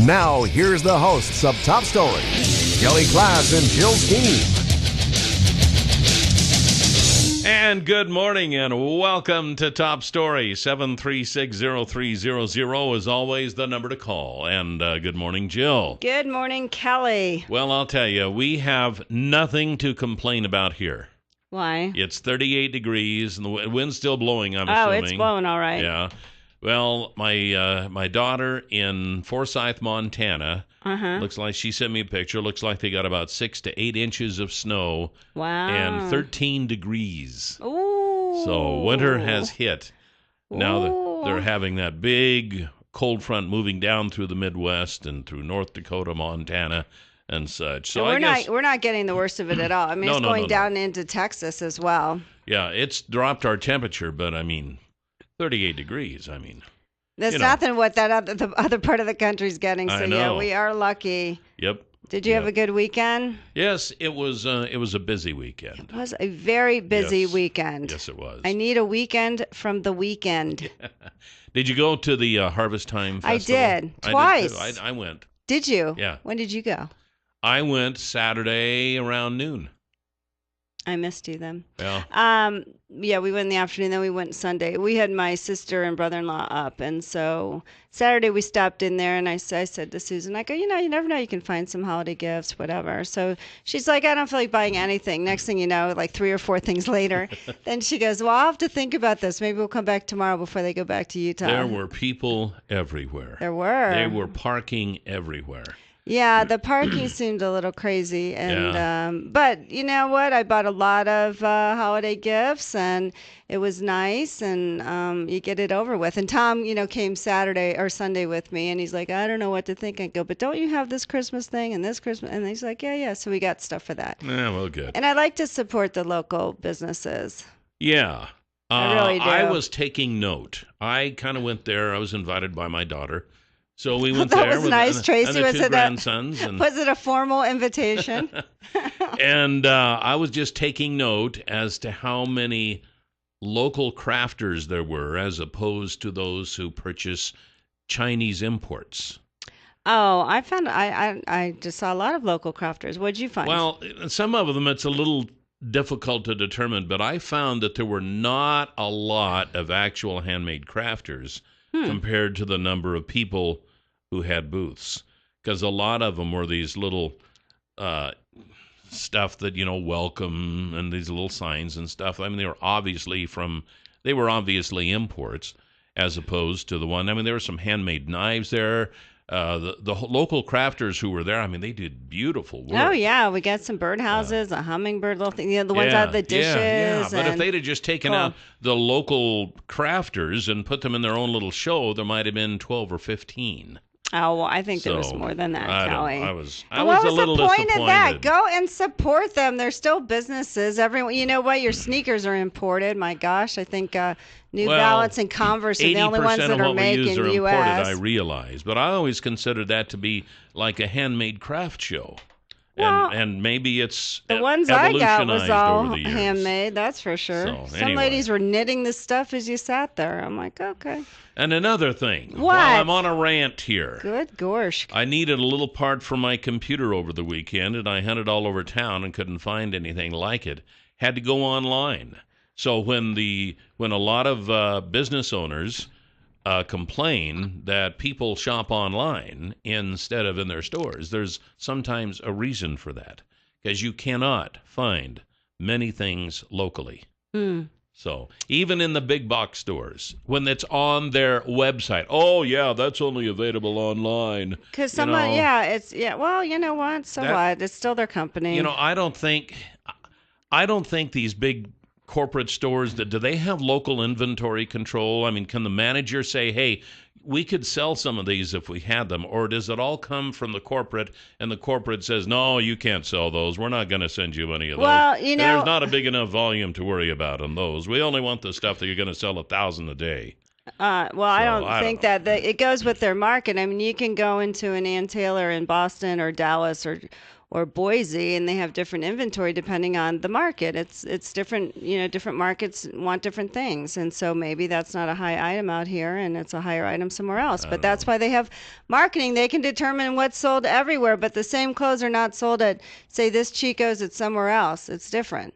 Now, here's the hosts of Top Story, KLIXcast and Jill Skeen. And good morning and welcome to Top Story. 736-0300 is always the number to call. And good morning, Jill. Good morning, Kelly. Well, I'll tell you, we have nothing to complain about here. Why? It's 38 degrees and the wind's still blowing, I'm assuming. assuming. It's blowing all right. Yeah. Well, my daughter in Forsyth, Montana, looks like she sent me a picture. Looks like they got about 6 to 8 inches of snow. Wow. And 13 degrees. Ooh. So winter has hit. Now Ooh. they're having that big cold front moving down through the Midwest and through North Dakota, Montana, and such. So we're not getting the worst of it at all. I mean, it's going down into Texas as well. Yeah, it's dropped our temperature, but I mean, 38 degrees. I mean, that's nothing what the other part of the country's getting. So yeah, we are lucky. Yep. Did you have a good weekend? Yes, it was a busy weekend. It was a very busy weekend. Yes, it was. I need a weekend from the weekend. Did you go to the Harvest Time Festival? I did. Twice. I did too. I went. Did you? Yeah. When did you go? I went Saturday around noon. I missed you then. Yeah. Yeah, we went in the afternoon, then we went Sunday. We had my sister and brother-in-law up, and so Saturday we stopped in there, and I said to Susan, I go, you never know, you can find some holiday gifts, whatever. So she's like, I don't feel like buying anything. Next thing you know, like 3 or 4 things later, then she goes, well, I'll have to think about this. Maybe we'll come back tomorrow before they go back to Utah. There were people everywhere. There were. They were parking everywhere. Yeah, the parking seemed a little crazy, and but you know what? I bought a lot of holiday gifts, and it was nice, and you get it over with. And Tom, came Saturday or Sunday with me, and he's like, I don't know what to think. I go, but don't you have this Christmas thing and this Christmas? And he's like, yeah. So we got stuff for that. Yeah, well, good. And I like to support the local businesses. Yeah, I really do. I was taking note. I kind of went there. I was invited by my daughter. So we went that there was with nice, Tracy. and the was two grandsons. Was it a formal invitation? And I was just taking note as to how many local crafters there were as opposed to those who purchase Chinese imports. Oh, I found I just saw a lot of local crafters. What did you find? Well, some of them it's a little difficult to determine, but I found that there were not a lot of actual handmade crafters compared to the number of people who had booths, because a lot of them were these little stuff that, welcome, and these little signs and stuff. I mean, they were obviously imports as opposed to the one. I mean, there were some handmade knives there. The local crafters who were there, I mean, they did beautiful work. Oh, yeah. We got some birdhouses, a hummingbird little thing, the ones out of the dishes. Yeah. But if they'd have just taken out the local crafters and put them in their own little show, there might have been 12 or 15. Oh, well, I think there was more than that, Kelly. I was a little disappointed. What was the point of that? Go and support them. They're still businesses. Everyone, you know what? Your sneakers are imported. My gosh, I think New Balance and Converse are the only ones that are made in the U.S. Imported, I realize, but I always considered that to be like a handmade craft show. Well, and maybe it's the ones I got was all over the years. handmade, that's for sure. So, Some ladies were knitting the stuff as you sat there. I'm like, okay. And another thing, what? While I'm on a rant here. Good gosh. I needed a little part for my computer over the weekend, and I hunted all over town and couldn't find anything like it. Had to go online. So when a lot of business owners complain that people shop online instead of in their stores, there's sometimes a reason for that, because you cannot find many things locally. So even in the big box stores, when it's on their website, oh yeah, that's only available online. Because someone, well, you know what? So what? It's still their company. I don't think these big corporate stores, do they have local inventory control? I mean, can the manager say, hey, we could sell some of these if we had them, or does it all come from the corporate, and the corporate says, no, you can't sell those. We're not going to send you any of those. Well, there's not a big enough volume to worry about on those. We only want the stuff that you're going to sell 1,000 a day. Well, I don't think that it goes with their market. I mean, you can go into an Ann Taylor in Boston or Dallas or Boise, and they have different inventory depending on the market. It's different. Different markets want different things, and so maybe that's not a high item out here, and it's a higher item somewhere else. But that's why they have marketing. They can determine what's sold everywhere, but the same clothes are not sold at, say, this Chico's. It's somewhere else. It's different.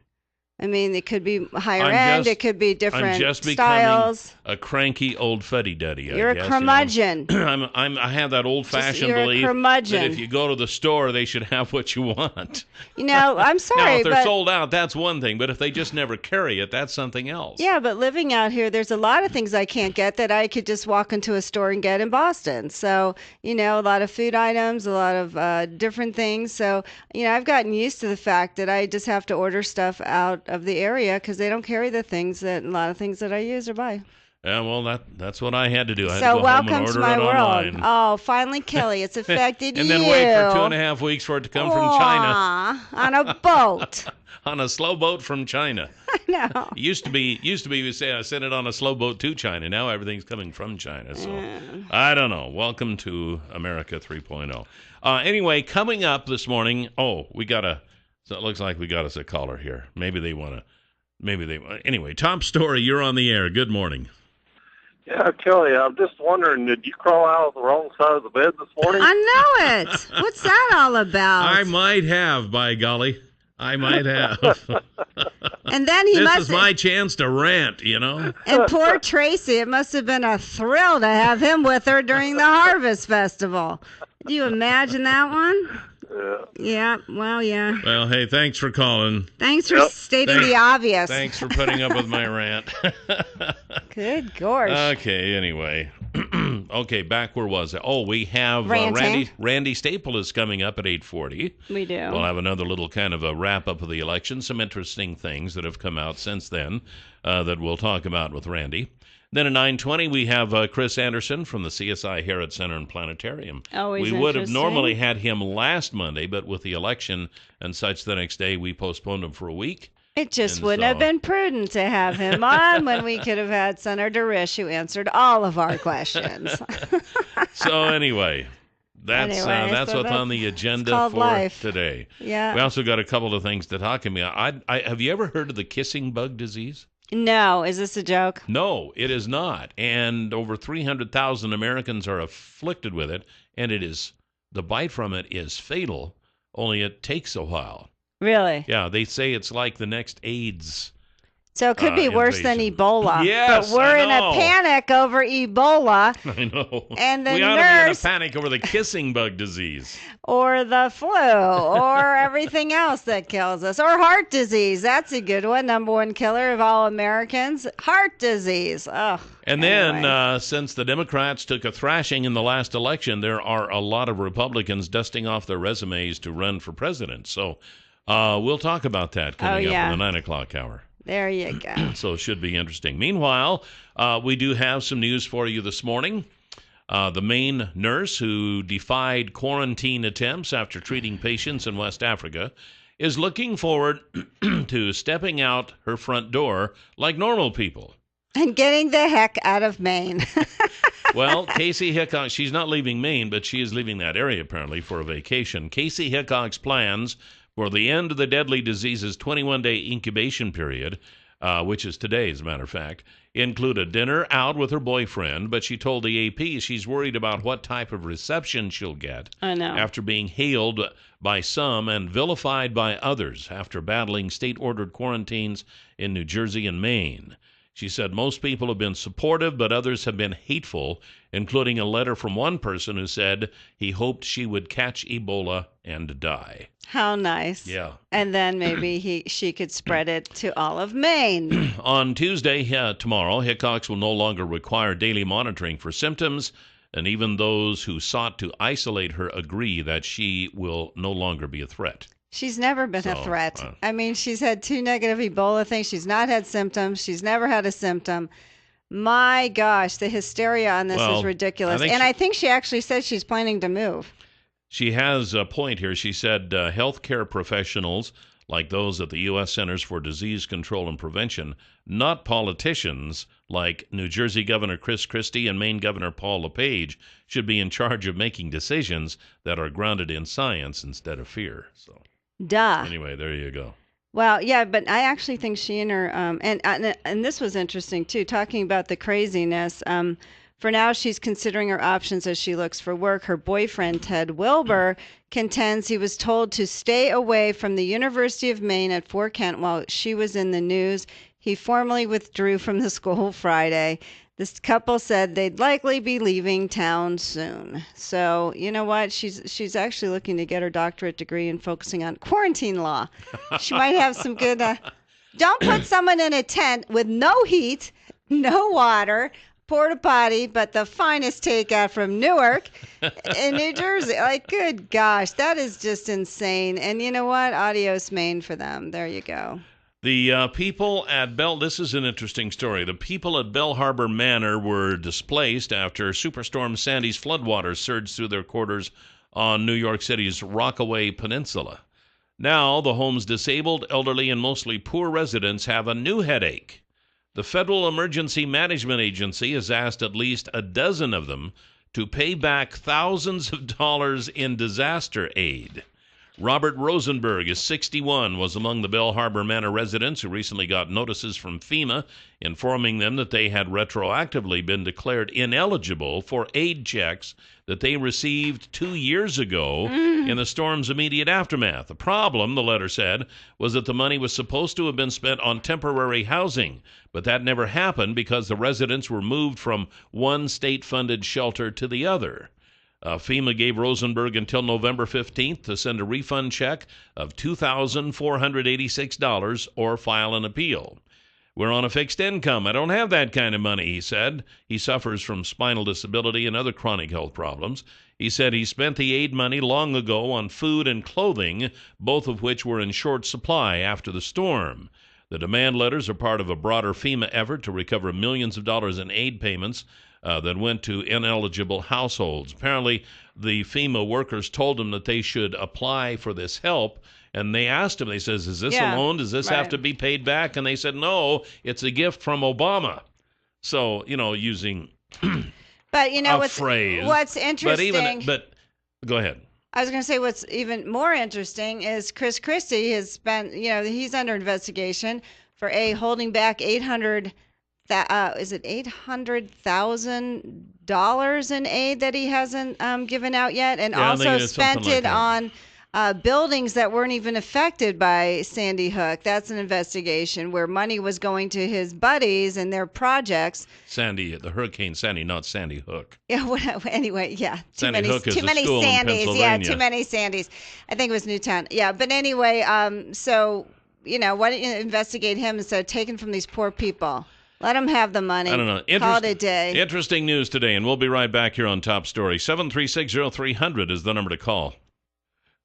I mean, it could be higher end. It could be different I'm just styles. Becoming a cranky old fuddy-duddy. You're a curmudgeon. I have that old-fashioned belief that if you go to the store, they should have what you want. I'm sorry, now, if they're sold out, that's one thing. But if they just never carry it, that's something else. Yeah, but living out here, there's a lot of things I can't get that I could just walk into a store and get in Boston. So, a lot of food items, a lot of different things. So, I've gotten used to the fact that I just have to order stuff out of the area because they don't carry a lot of things that I use or buy. Yeah, well, that's what I had to do. I had so to go welcome home and order to my it world. online. Oh, finally, Kelly, it's affected and you. then wait for 2.5 weeks for it to come from China on a boat. on a slow boat from China. I know. Used to be we say I sent it on a slow boat to China. Now everything's coming from China. So I don't know. Welcome to America 3.0. Anyway, coming up this morning. So it looks like we got us a caller here. Anyway, top story. You're on the air. Good morning. Yeah, Kelly, I'm just wondering, did you crawl out of the wrong side of the bed this morning? I know it. What's that all about? I might have, by golly. I might have. And then this is my chance to rant, And poor Tracy, it must have been a thrill to have him with her during the Harvest Festival. Do you imagine that one? Yeah. Well, yeah. Well, hey, thanks for calling. Thanks for stating the obvious. Thanks for putting up with my rant. Good gosh. Okay, anyway. Okay, back where was it? Oh, we have Randy Stapilus coming up at 8:40. We do. We'll have another little kind of a wrap-up of the election. Some interesting things that have come out since then that we'll talk about with Randy. Then at 9:20, we have Chris Anderson from the CSI Harrod Center and Planetarium. Always we would have normally had him last Monday, but with the election and such the next day, we postponed him for a week. It just wouldn't have been prudent to have him on when we could have had Senator Risch, who answered all of our questions. So anyway, that's what's on the agenda for life today. Yeah. We also got a couple of things to talk about. Have you ever heard of the kissing bug disease? No. Is this a joke? No, it is not. And over 300,000 Americans are afflicted with it, and the bite from it is fatal, only it takes a while. Really? Yeah, they say it's like the next AIDS. So it could be worse than Ebola. Yes, but we're in a panic over Ebola. I know. And the we ought to be in a panic over the kissing bug disease. Or the flu, or everything else that kills us. Or heart disease. That's a good one. Number one killer of all Americans. Heart disease. And then, since the Democrats took a thrashing in the last election, there are a lot of Republicans dusting off their resumes to run for president. So we'll talk about that coming up in the 9 o'clock hour. There you go. So it should be interesting. Meanwhile, we do have some news for you this morning. The Maine nurse who defied quarantine attempts after treating patients in West Africa is looking forward to stepping out her front door like normal people. And getting the heck out of Maine. Well, Casey Hickok, she's not leaving Maine, but she is leaving that area apparently for a vacation. Casey Hickok's plans for the end of the deadly disease's 21-day incubation period, which is today, as a matter of fact, include a dinner out with her boyfriend, but she told the AP she's worried about what type of reception she'll get after being hailed by some and vilified by others after battling state-ordered quarantines in New Jersey and Maine. She said most people have been supportive, but others have been hateful, including a letter from one person who said he hoped she would catch Ebola and die. How nice. Yeah. And then maybe she could spread it to all of Maine. On Tuesday, tomorrow, Hickox will no longer require daily monitoring for symptoms, and even those who sought to isolate her agree that she will no longer be a threat. She's never been a threat. I mean, she's had 2 negative Ebola things. She's not had symptoms. She's never had a symptom. My gosh, the hysteria on this is ridiculous. I think she actually said she's planning to move. She has a point here. She said healthcare professionals like those at the U.S. Centers for Disease Control and Prevention, not politicians like New Jersey Governor Chris Christie and Maine Governor Paul LePage, should be in charge of making decisions that are grounded in science instead of fear. So, anyway, there you go. Well, yeah, but I actually think she and her and this was interesting too, talking about the craziness. For now, she's considering her options as she looks for work. Her boyfriend, Ted Wilbur, contends he was told to stay away from the University of Maine at Fort Kent while she was in the news. He formally withdrew from the school Friday. This couple said they'd likely be leaving town soon. So, you know what? She's actually looking to get her doctorate degree and focusing on quarantine law. She might have some good... Don't put someone in a tent with no heat, no water, porta potty, but the finest takeout from Newark in New Jersey. Like, good gosh, that is just insane. And you know what? Adios, Maine for them. There you go. The people at this is an interesting story. The people at Bell Harbor Manor were displaced after Superstorm Sandy's floodwaters surged through their quarters on New York City's Rockaway Peninsula. Now, the home's disabled, elderly, and mostly poor residents have a new headache. The Federal Emergency Management Agency has asked at least a dozen of them to pay back thousands of dollars in disaster aid. Robert Rosenberg is 61, was among the Bell Harbor Manor residents who recently got notices from FEMA informing them that they had retroactively been declared ineligible for aid checks that they received 2 years ago in the storm's immediate aftermath. The problem, the letter said, was that the money was supposed to have been spent on temporary housing, but that never happened because the residents were moved from one state-funded shelter to the other. FEMA gave Rosenberg until November 15th to send a refund check of $2,486 or file an appeal. We're on a fixed income. I don't have that kind of money, he said. He suffers from spinal disability and other chronic health problems. He said he spent the aid money long ago on food and clothing, both of which were in short supply after the storm. The demand letters are part of a broader FEMA effort to recover millions of dollars in aid payments that went to ineligible households. Apparently, the FEMA workers told them that they should apply for this help, and they asked them, they says, is this a loan? Does this have to be paid back? And they said, no, it's a gift from Obama. So, using but you know a phrase. What's interesting... But go ahead. I was going to say what's even more interesting is Chris Christie has been, he's under investigation for holding back $800,000 in aid that he hasn't given out yet, and also spent it on buildings that weren't even affected by Sandy Hook. That's an investigation where money was going to his buddies and their projects. The Hurricane Sandy, not Sandy Hook. Yeah. Anyway, yeah. Sandy Hook is too many school Sandys. in Pennsylvania. Yeah, too many Sandys. I think it was Newtown. Yeah, but anyway, so why don't you investigate him instead of taking from these poor people? Let them have the money. I don't know. Call it a day. Interesting news today, and we'll be right back here on Top Story. 7360300 is the number to call.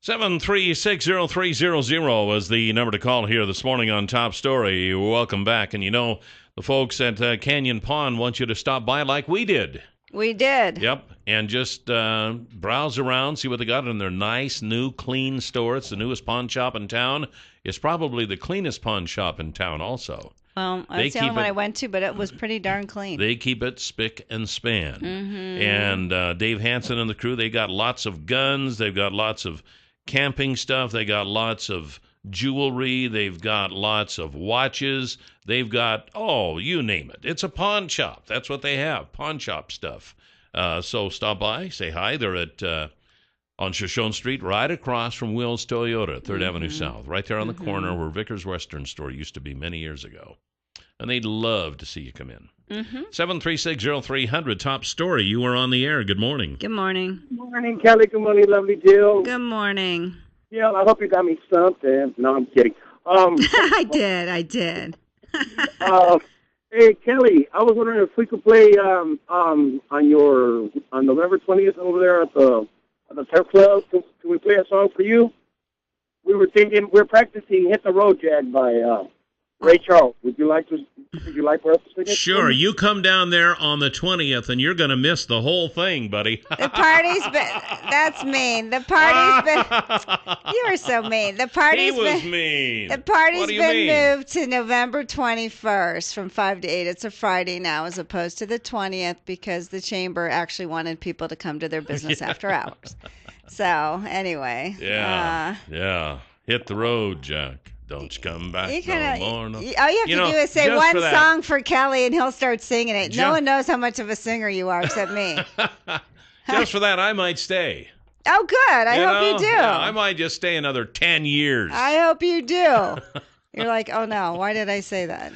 7360300 is the number to call here this morning on Top Story. Welcome back. And the folks at Canyon Pond want you to stop by like we did. We did. Yep. And just browse around, see what they got in their nice, new, clean store. It's the newest pawn shop in town. It's probably the cleanest pawn shop in town also. Well, that's the only one I went to, but it was pretty darn clean. They keep it spick and span. Mm-hmm. And Dave Hansen and the crew, they got lots of guns. They've got lots of camping stuff. They got lots of jewelry. They've got lots of watches. They've got, you name it. It's a pawn shop. That's what they have, pawn shop stuff. So stop by, say hi. They're at on Shoshone Street, right across from Will's Toyota, 3rd Avenue South, right there on the corner where Vickers Western Store used to be many years ago. And they'd love to see you come in. 7360300, Top Story. You are on the air. Good morning. Good morning. Good morning, Kelly. Good morning, lovely Jill. Good morning. Yeah, I hope you got me something. No, I'm kidding. I did. Hey, Kelly, I was wondering if we could play on November 20th over there at the Turf Club. Can we play a song for you? We're practicing "Hit the Road Jack" by Ray Charles, would you like for us to sing it? Sure, you come down there on the 20th, and you're going to miss the whole thing, buddy. The party's been. That's mean. The party's been. You are so mean. The party's He was been. mean. The party's What do you been mean? moved to November 21st from 5 to 8. It's a Friday now as opposed to the 20th because the chamber actually wanted people to come to their business after hours. So, anyway. Yeah. Hit the road, Jack. Don't you come back no more. No. All you have to do is say just one for that- song for Kelly and he'll start singing it. No one knows how much of a singer you are except me. Just for that, I might stay. Oh, good. I hope you do. Yeah, I might just stay another 10 years. I hope you do. You're like, oh no, why did I say that?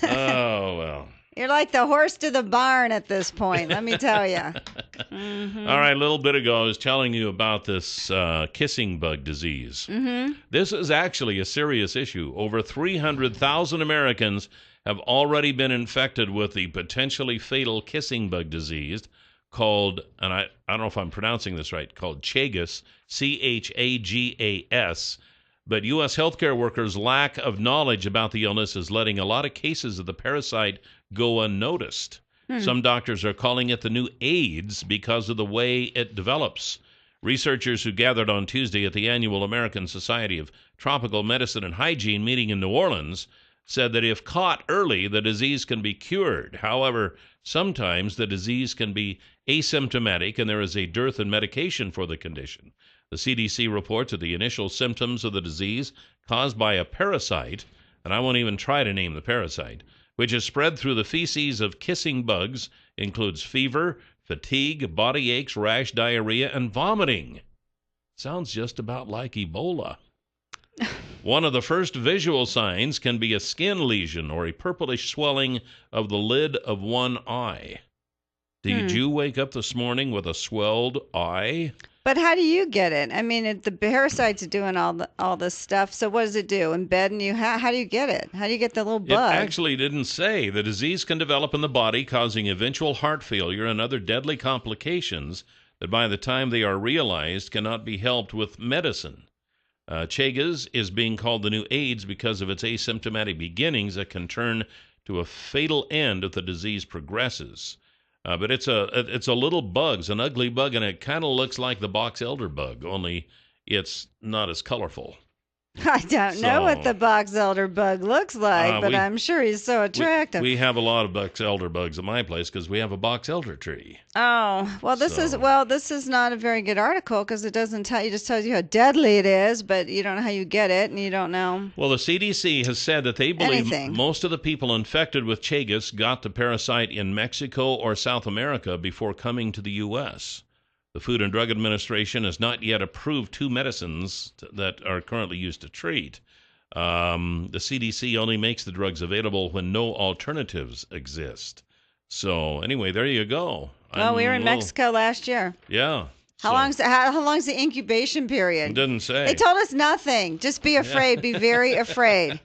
Oh, well. You're like the horse to the barn at this point, let me tell you. Mm-hmm. All right, a little bit ago, I was telling you about this kissing bug disease. Mm-hmm. This is actually a serious issue. Over 300,000 Americans have already been infected with the potentially fatal kissing bug disease called, and I don't know if I'm pronouncing this right, called Chagas, Chagas. But U.S. healthcare workers' lack of knowledge about the illness is letting a lot of cases of the parasite go unnoticed. Some doctors are calling it the new AIDS because of the way it develops. Researchers who gathered on Tuesday at the annual American Society of Tropical Medicine and Hygiene meeting in New Orleans said that if caught early, the disease can be cured. However, sometimes the disease can be asymptomatic and there is a dearth in medication for the condition. The CDC reports that the initial symptoms of the disease caused by a parasite, and I won't even try to name the parasite, which is spread through the feces of kissing bugs, includes fever, fatigue, body aches, rash, diarrhea, and vomiting. Sounds just about like Ebola. One of the first visual signs can be a skin lesion or a purplish swelling of the lid of one eye. Did you wake up this morning with a swelled eye? But how do you get it? I mean, the parasite's doing all this stuff. So what does it do? Embed in you? How do you get it? How do you get the little bug? It actually didn't say. The disease can develop in the body, causing eventual heart failure and other deadly complications that by the time they are realized cannot be helped with medicine. Chagas is being called the new AIDS because of its asymptomatic beginnings that can turn to a fatal end if the disease progresses. But it's a little bug, it's an ugly bug, and it kind of looks like the box elder bug, only it's not as colorful. I don't know what the box elder bug looks like, but I'm sure he's so attractive. We have a lot of box elder bugs at my place because we have a box elder tree. Oh, well, this is not a very good article because it doesn't tell you, just tells you how deadly it is, but you don't know how you get it, and you don't know. Well, the CDC has said that they believe anything. Most of the people infected with Chagas got the parasite in Mexico or South America before coming to the U.S. The Food and Drug Administration has not yet approved two medicines that are currently used to treat. The CDC only makes the drugs available when no alternatives exist. So anyway, there you go. Well, we were in Mexico last year. Yeah. How long's the incubation period? It didn't say. They told us nothing. Just be afraid. Be very afraid.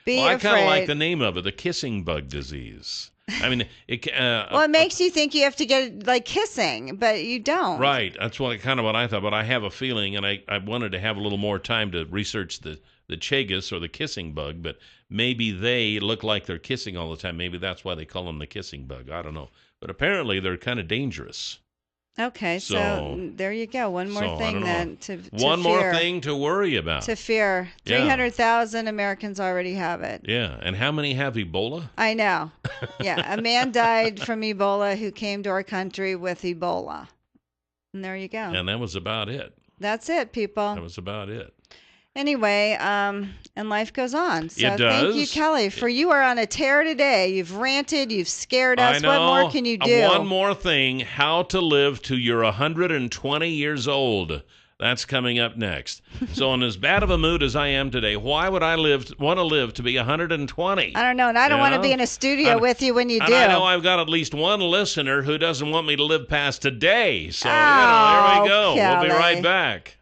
I kind of like the name of it, the kissing bug disease. I mean, it makes you think you have to get it like kissing, but you don't. Right. That's what I thought. But I have a feeling, and I wanted to have a little more time to research the Chagas or the kissing bug. But maybe they look like they're kissing all the time. Maybe that's why they call them the kissing bug. I don't know. But apparently they're kind of dangerous. Okay, so there you go. One more thing more thing to worry about. To fear. 300,000 Americans already have it. Yeah, and how many have Ebola? I know. Yeah, a man died from Ebola who came to our country with Ebola. And there you go. And that was about it. That's it, people. That was about it. Anyway, and life goes on. So it does. Thank you, Kelly, for you are on a tear today. You've ranted, you've scared us. I know. What more can you do? One more thing, how to live to your 120 years old. That's coming up next. So in as bad of a mood as I am today, why would I want to live to be 120? I don't know, and I don't want to be in a studio with you when you do. I know I've got at least one listener who doesn't want me to live past today. So, there we go. Kelly. We'll be right back.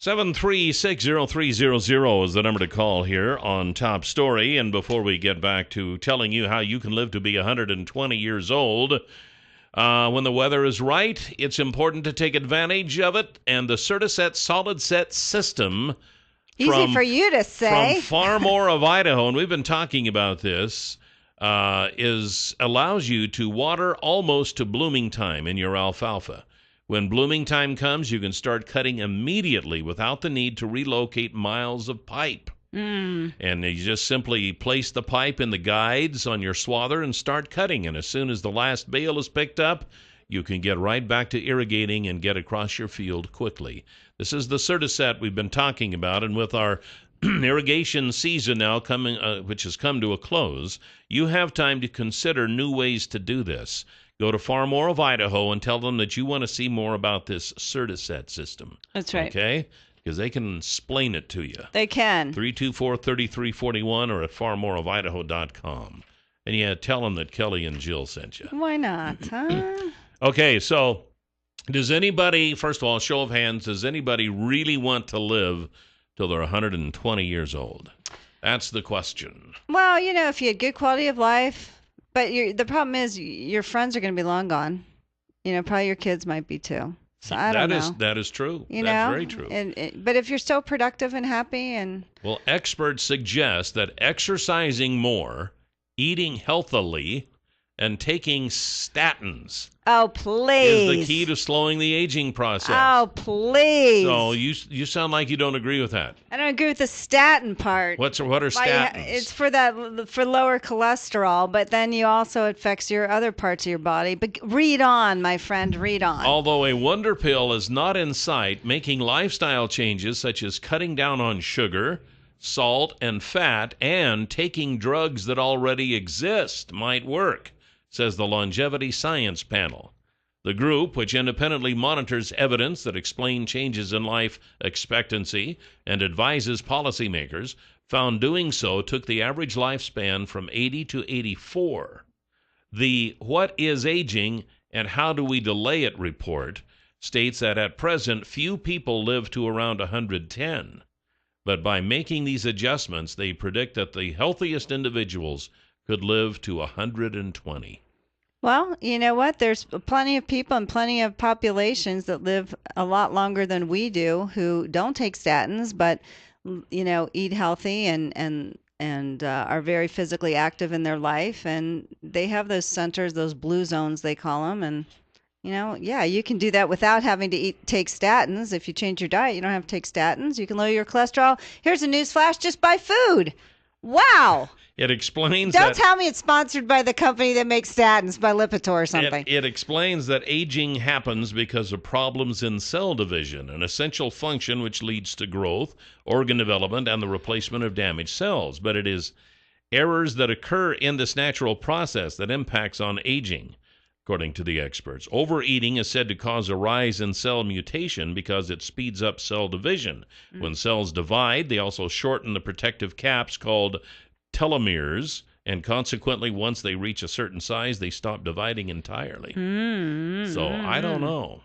7360300 is the number to call here on Top Story. And before we get back to telling you how you can live to be 120 years old, when the weather is right, it's important to take advantage of it. And the Certiset Solid Set system Easy for you to say. From Far More of Idaho, and we've been talking about this, allows you to water almost to blooming time in your alfalfa. When blooming time comes, you can start cutting immediately without the need to relocate miles of pipe. And you just simply place the pipe in the guides on your swather and start cutting. And as soon as the last bale is picked up, you can get right back to irrigating and get across your field quickly. This is the Certiset we've been talking about, and with our irrigation season now coming, which has come to a close, you have time to consider new ways to do this. Go to Far More of Idaho and tell them that you want to see more about this Certiset system. That's right. Okay? Because they can explain it to you. They can. 324-3341 or at farmoreofidaho.com. And yeah, tell them that Kelly and Jill sent you. Why not, huh? Okay, so does anybody, first of all, show of hands, does anybody really want to live till they're 120 years old? That's the question. Well, if you had good quality of life, but the problem is your friends are going to be long gone. Probably your kids might be too. So I don't know. That is true. That's very true. But if you're still productive and happy Well, experts suggest that exercising more, eating healthily, and taking statins oh, please. is the key to slowing the aging process. Oh, please. So you sound like you don't agree with that. I don't agree with the statin part. What are statins? It's for lower cholesterol, but then it affects your other parts of your body. But read on, my friend, read on. Although a wonder pill is not in sight, making lifestyle changes such as cutting down on sugar, salt, and fat, and taking drugs that already exist might work, says the Longevity Science Panel. The group, which independently monitors evidence that explain changes in life expectancy and advises policymakers, found doing so took the average lifespan from 80 to 84. The What is Aging and How Do We Delay It report states that at present few people live to around 110. But by making these adjustments, they predict that the healthiest individuals could live to 120. Well, you know what? There's plenty of people and plenty of populations that live a lot longer than we do who don't take statins, but eat healthy and are very physically active in their life, and they have those centers, those blue zones they call them, and you can do that without having to take statins. If you change your diet, you don't have to take statins. You can lower your cholesterol. Here's a news flash: just buy food. Wow. It explains Don't tell me it's sponsored by the company that makes statins, by Lipitor or something. It explains that aging happens because of problems in cell division, an essential function which leads to growth, organ development, and the replacement of damaged cells. But it is errors that occur in this natural process that impacts on aging, according to the experts. Overeating is said to cause a rise in cell mutation because it speeds up cell division. When cells divide, they also shorten the protective caps called telomeres, and consequently, once they reach a certain size, they stop dividing entirely. So I don't know.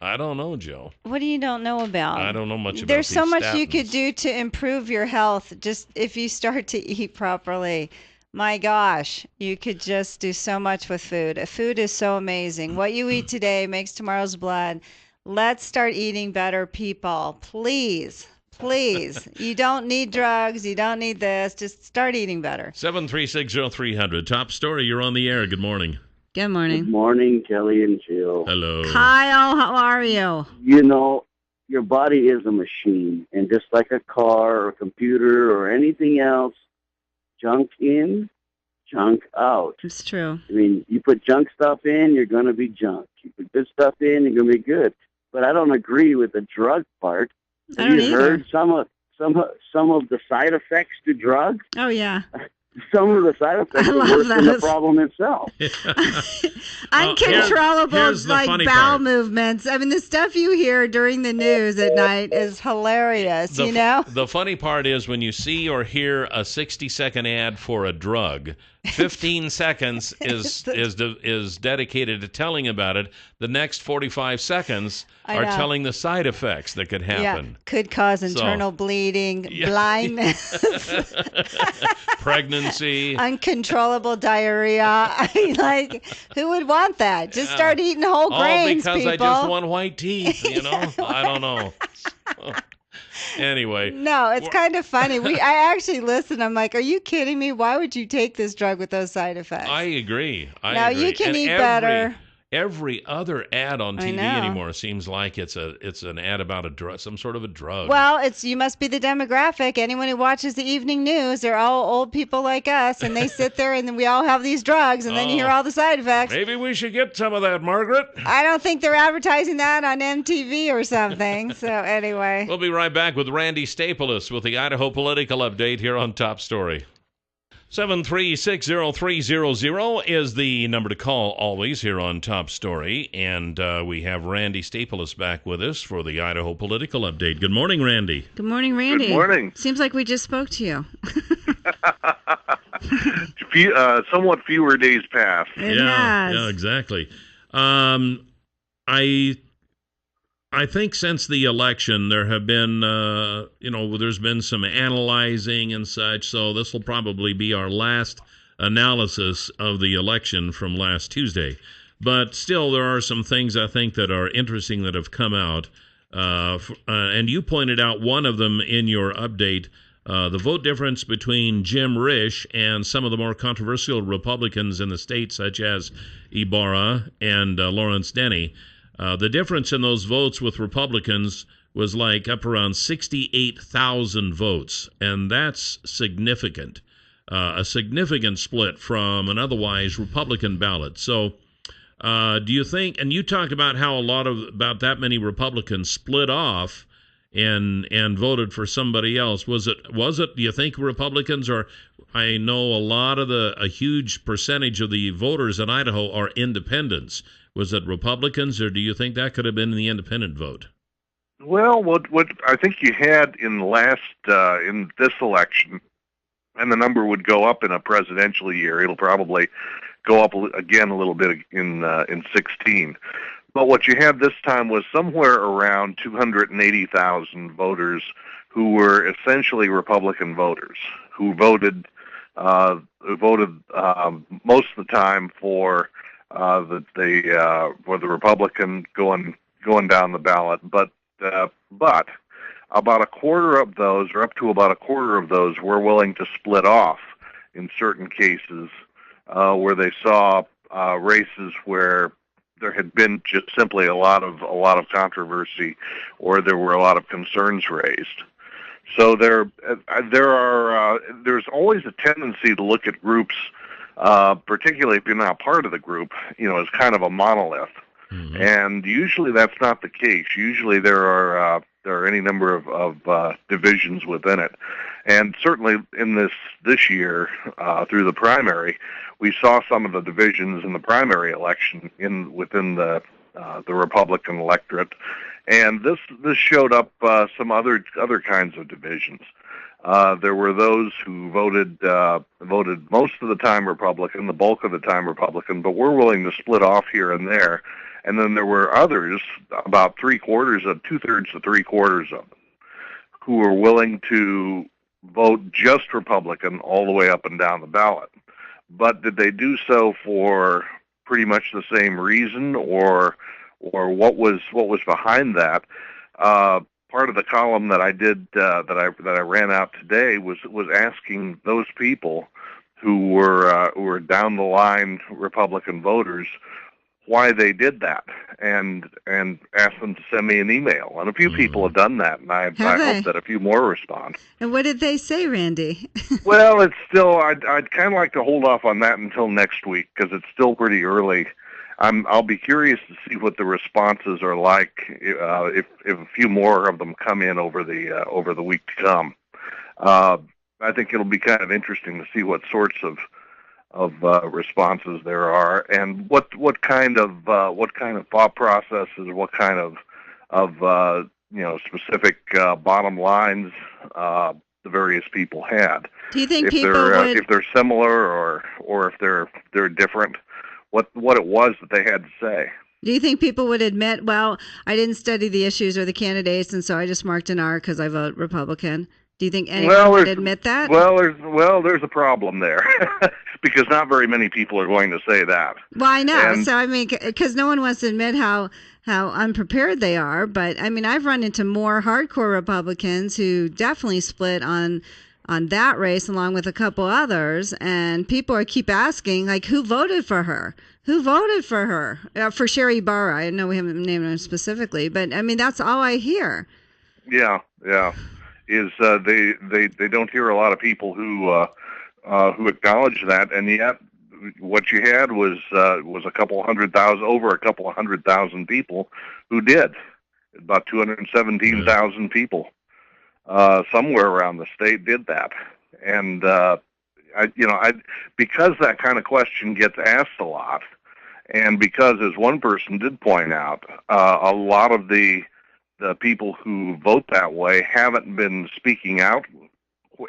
I don't know, Joe. What do you don't know about? I don't know much about There's so much statins. you could do to improve your health just if you start to eat properly. My gosh, you could just do so much with food. Food is so amazing. What you eat today makes tomorrow's blood. Let's start eating better, people. Please. Please. You don't need drugs. You don't need this. Just start eating better. 7360300. Top story. You're on the air. Good morning. Good morning. Good morning, Kelly and Jill. Hello. Kyle, how are you? Your body is a machine, and just like a car or a computer or anything else, junk in, junk out. It's true. I mean, you put junk stuff in, you're going to be junk. You put good stuff in, you're going to be good. But I don't agree with the drug part. Have you heard some of the side effects to drugs? Oh, yeah. Some of the side effects are worse than the problem itself. Uncontrollable bowel movements. I mean, the stuff you hear during the news at night is hilarious, The funny part is when you see or hear a 60-second ad for a drug, 15 seconds is dedicated to telling about it. The next 45 seconds are telling the side effects that could happen. Yeah, could cause internal bleeding, blindness, pregnancy, uncontrollable diarrhea. I mean, who would want that? Just start eating whole grains, all because people. I just want white teeth, I don't know. Anyway. No, it's kind of funny. I actually listened. I'm like, are you kidding me? Why would you take this drug with those side effects? I agree. Now you can eat better. Every other ad on TV know. anymore seems like it's an ad about a drug, some sort of a drug. Well, you must be the demographic. Anyone who watches the evening news, they're all old people like us, and they sit there and we all have these drugs, and then you hear all the side effects. Maybe we should get some of that, Margaret. I don't think they're advertising that on MTV or something. So anyway. We'll be right back with Randy Stapilus with the Idaho Political Update here on Top Story. 7360300 is the number to call always here on Top Story. And we have Randy Stapilus back with us for the Idaho Political Update. Good morning, Randy. Good morning, Randy. Good morning. Seems like we just spoke to you. Somewhat fewer days past. Yeah, exactly. I think since the election, there have been, there's been some analyzing and such, so this will probably be our last analysis of the election from last Tuesday. But still, there are some things I think that are interesting that have come out. And you pointed out one of them in your update, the vote difference between Jim Risch and some of the more controversial Republicans in the state, such as Ibarra and Lawrence Denny. The difference in those votes with Republicans was like up around 68,000 votes, and that's significant, a significant split from an otherwise Republican ballot. So do you think, and you talked about how about that many Republicans split off and voted for somebody else. Was it, do you think Republicans are, I know a huge percentage of the voters in Idaho are independents. Was it Republicans, or do you think that could have been the independent vote? Well, what I think you had in this election, and the number would go up in a presidential year. It'll probably go up again a little bit in 16. But what you had this time was somewhere around 280,000 voters who were essentially Republican voters who voted most of the time for the Republican going down the ballot, but about a quarter of those, or up to about a quarter of those, were willing to split off in certain cases where they saw races where there had been just simply a lot of controversy, or there were a lot of concerns raised. So there's always a tendency to look at groups, particularly if you're not part of the group, as kind of a monolith. Mm-hmm. And usually that's not the case. Usually there are any number of divisions within it. And certainly in this year, through the primary, we saw some of the divisions in the primary election within the Republican electorate, and this showed up some other kinds of divisions. There were those who voted most of the time Republican, the bulk of the time Republican, but were willing to split off here and there. And then there were others, about two-thirds to three-quarters of them, who were willing to vote just Republican all the way up and down the ballot. But did they do so for pretty much the same reason, or what was behind that? Part of the column that I did that I ran out today was asking those people who were down the line Republican voters why they did that, and asked them to send me an email. And a few people have done that, and I hope that a few more respond. And what did they say, Randy? Well, it's still, I'd kind of like to hold off on that until next week, because it's still pretty early. I'll be curious to see what the responses are like if a few more of them come in over the week to come. I think it'll be kind of interesting to see what sorts of responses there are, and what kind of thought processes, what kind of specific bottom lines the various people had. Do you think if they're similar or if they're different? What it was that they had to say. Do you think people would admit, well, I didn't study the issues or the candidates, and so I just marked an R because I vote Republican? Do you think anyone would admit that? Well, there's a problem there, because not very many people are going to say that. Well, I know. So I mean, because no one wants to admit how how unprepared they are. But I mean, I've run into more hardcore Republicans who definitely split on that race along with a couple others, and people keep asking, like, who voted for her? Who voted for her? For Sherry Barra. I know we haven't named her specifically, but I mean, that's all I hear. Yeah. Is they don't hear a lot of people who acknowledge that, and yet what you had was a couple 100,000, over a couple 100,000 people who did. About 217,000 people somewhere around the state did that, and because that kind of question gets asked a lot, and because, as one person did point out, a lot of the people who vote that way haven't been speaking out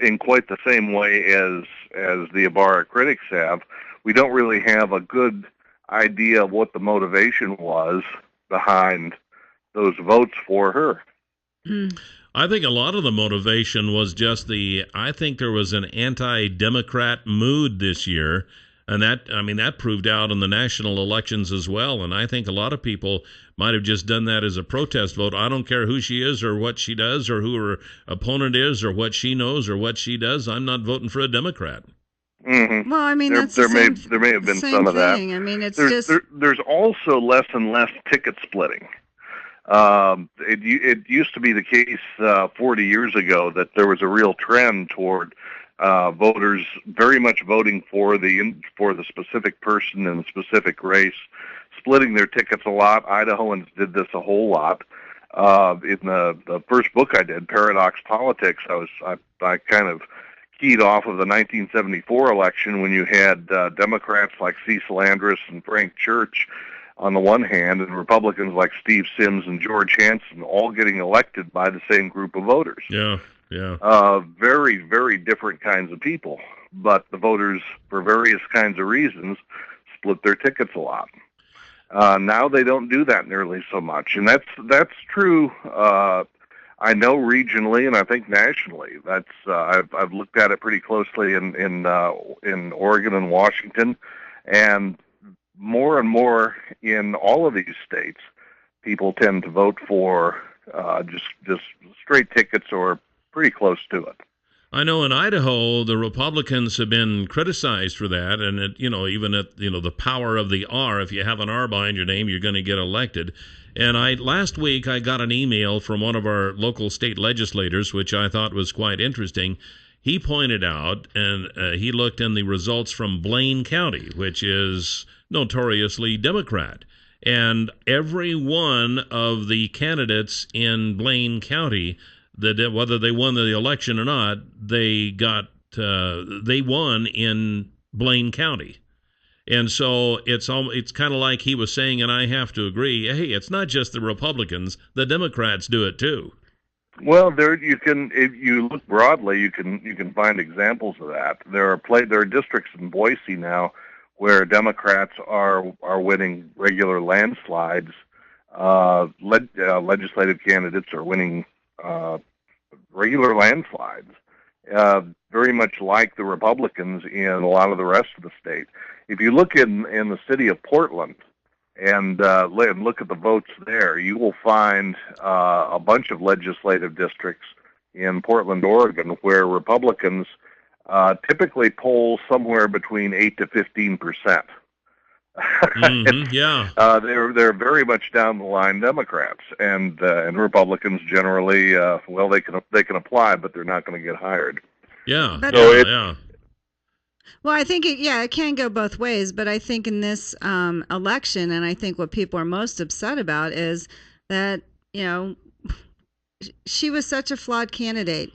in quite the same way as the Ibarra critics have. We don't really have a good idea of what the motivation was behind those votes for her. I think a lot of the motivation was just I think there was an anti-Democrat mood this year, and that proved out in the national elections as well. And I think a lot of people might have just done that as a protest vote. I don't care who she is or what she does or who her opponent is or what she knows or what she does. I'm not voting for a Democrat. Mm-hmm. Well, I mean, there may have been some of that. I mean, there's also less and less ticket splitting. It used to be the case 40 years ago that there was a real trend toward voters very much voting for the specific person in the specific race, splitting their tickets a lot. Idahoans did this a whole lot. In the first book I did, Paradox Politics, I kind of keyed off of the 1974 election when you had Democrats like Cecil Andrus and Frank Church on the one hand, and Republicans like Steve Sims and George Hansen all getting elected by the same group of voters. Yeah. Very, very different kinds of people, but the voters, for various kinds of reasons, split their tickets a lot. Now they don't do that nearly so much, and that's true. I know regionally, and I think nationally. That's I've looked at it pretty closely in Oregon and Washington, and more in all of these states, people tend to vote for just straight tickets or pretty close to it. I know in Idaho, the Republicans have been criticized for that, and even at the power of the R. If you have an R behind your name, you're going to get elected. And last week I got an email from one of our local state legislators, which I thought was quite interesting. He pointed out, and he looked in the results from Blaine County, which is notoriously Democrat. And every one of the candidates in Blaine County, whether they won the election or not, they won in Blaine County. And so it's kind of like he was saying, and I have to agree, hey, it's not just the Republicans, the Democrats do it too. Well, if you look broadly, you can find examples of that. There are districts in Boise now where Democrats are winning regular landslides. Legislative candidates are winning regular landslides, very much like the Republicans in a lot of the rest of the state. If you look in the city of Portland and look at the votes there, you will find a bunch of legislative districts in Portland, Oregon, where Republicans typically poll somewhere between 8 to 15%. Yeah, they're very much down the line Democrats, and Republicans generally, they can apply, but they're not going to get hired. Yeah, yeah. Well, I think it can go both ways, but I think in this election, and I think what people are most upset about is that she was such a flawed candidate.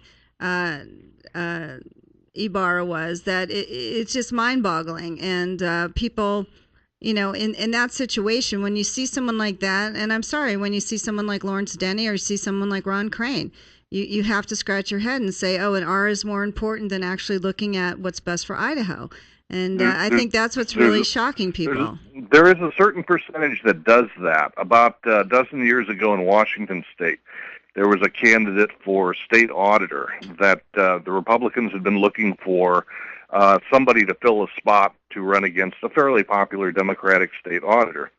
Ibarra was, that it's just mind-boggling, and people, in that situation, when you see someone like that, and I'm sorry, when you see someone like Lawrence Denny or you see someone like Ron Crane, you have to scratch your head and say, oh, an R is more important than actually looking at what's best for Idaho. And I think that's what's really shocking people. There is a certain percentage that does that. About a dozen years ago in Washington State, there was a candidate for state auditor that the Republicans had been looking for somebody to fill a spot to run against a fairly popular Democratic state auditor.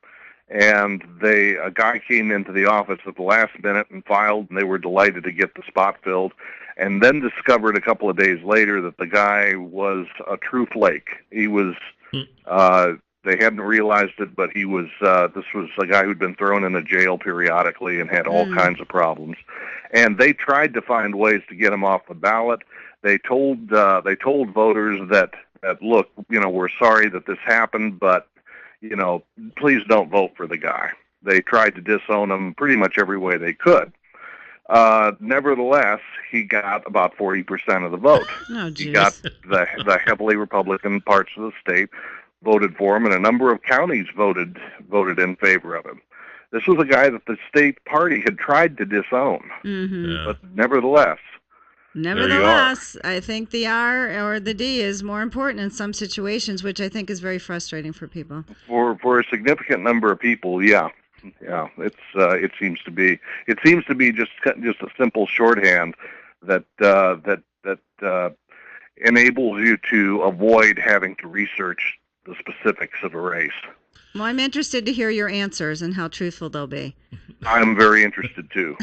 and a guy came into the office at the last minute and filed, and they were delighted to get the spot filled, and then discovered a couple of days later that the guy was a true flake. He was, they hadn't realized it, but he was, this was a guy who'd been thrown into jail periodically and had all kinds of problems. And they tried to find ways to get him off the ballot. They told voters that look, we're sorry that this happened, but please don't vote for the guy. They tried to disown him pretty much every way they could. Nevertheless, he got about 40% of the vote. Oh, he got the heavily Republican parts of the state voted for him, and a number of counties voted in favor of him. This was a guy that the state party had tried to disown, but nevertheless, I think the R or the D is more important in some situations, which I think is very frustrating for people. For a significant number of people, yeah, it seems to be just a simple shorthand that enables you to avoid having to research the specifics of a race. Well, I'm interested to hear your answers and how truthful they'll be. I'm very interested, too.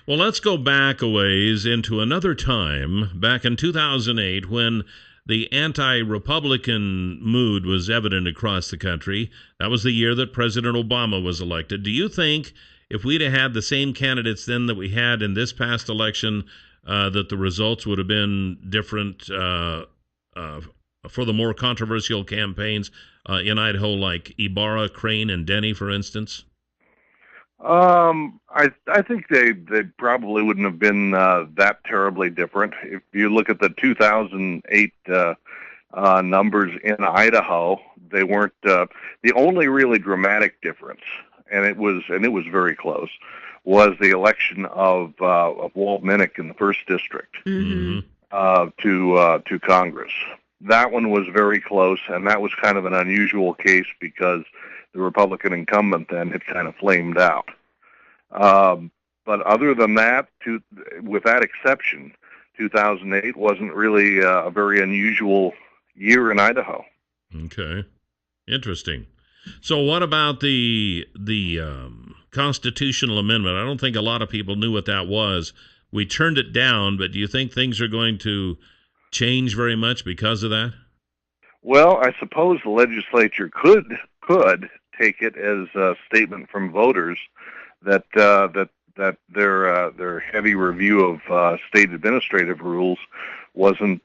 Well, let's go back a ways into another time, back in 2008, when the anti-Republican mood was evident across the country. That was the year that President Obama was elected. Do you think if we'd have had the same candidates then that we had in this past election, that the results would have been different for the more controversial campaigns in Idaho, like Ibarra, Crane, and Denny, for instance? I think they probably wouldn't have been that terribly different. If you look at the 2008 numbers in Idaho, they weren't the only really dramatic difference, and it was very close, was the election of Walt Minnick in the first district to Congress. That one was very close, and that was kind of an unusual case because the Republican incumbent then had kind of flamed out. But other than that, with that exception, 2008 wasn't really a very unusual year in Idaho. Okay, interesting. So what about the constitutional amendment? I don't think a lot of people knew what that was. We turned it down, but do you think things are going to change very much because of that? Well, I suppose the legislature could take it as a statement from voters that their heavy review of state administrative rules isn't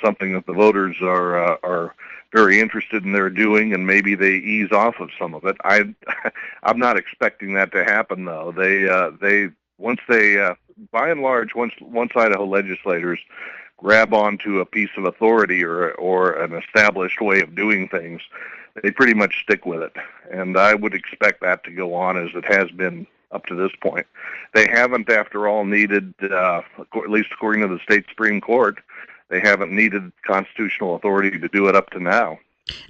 something that the voters are very interested in their doing, and maybe they ease off of some of it. I'm not expecting that to happen, though. By and large, once Idaho legislators grab onto a piece of authority or an established way of doing things, they pretty much stick with it. And I would expect that to go on as it has been up to this point. They haven't, after all, needed, at least according to the state Supreme Court, they haven't needed constitutional authority to do it up to now.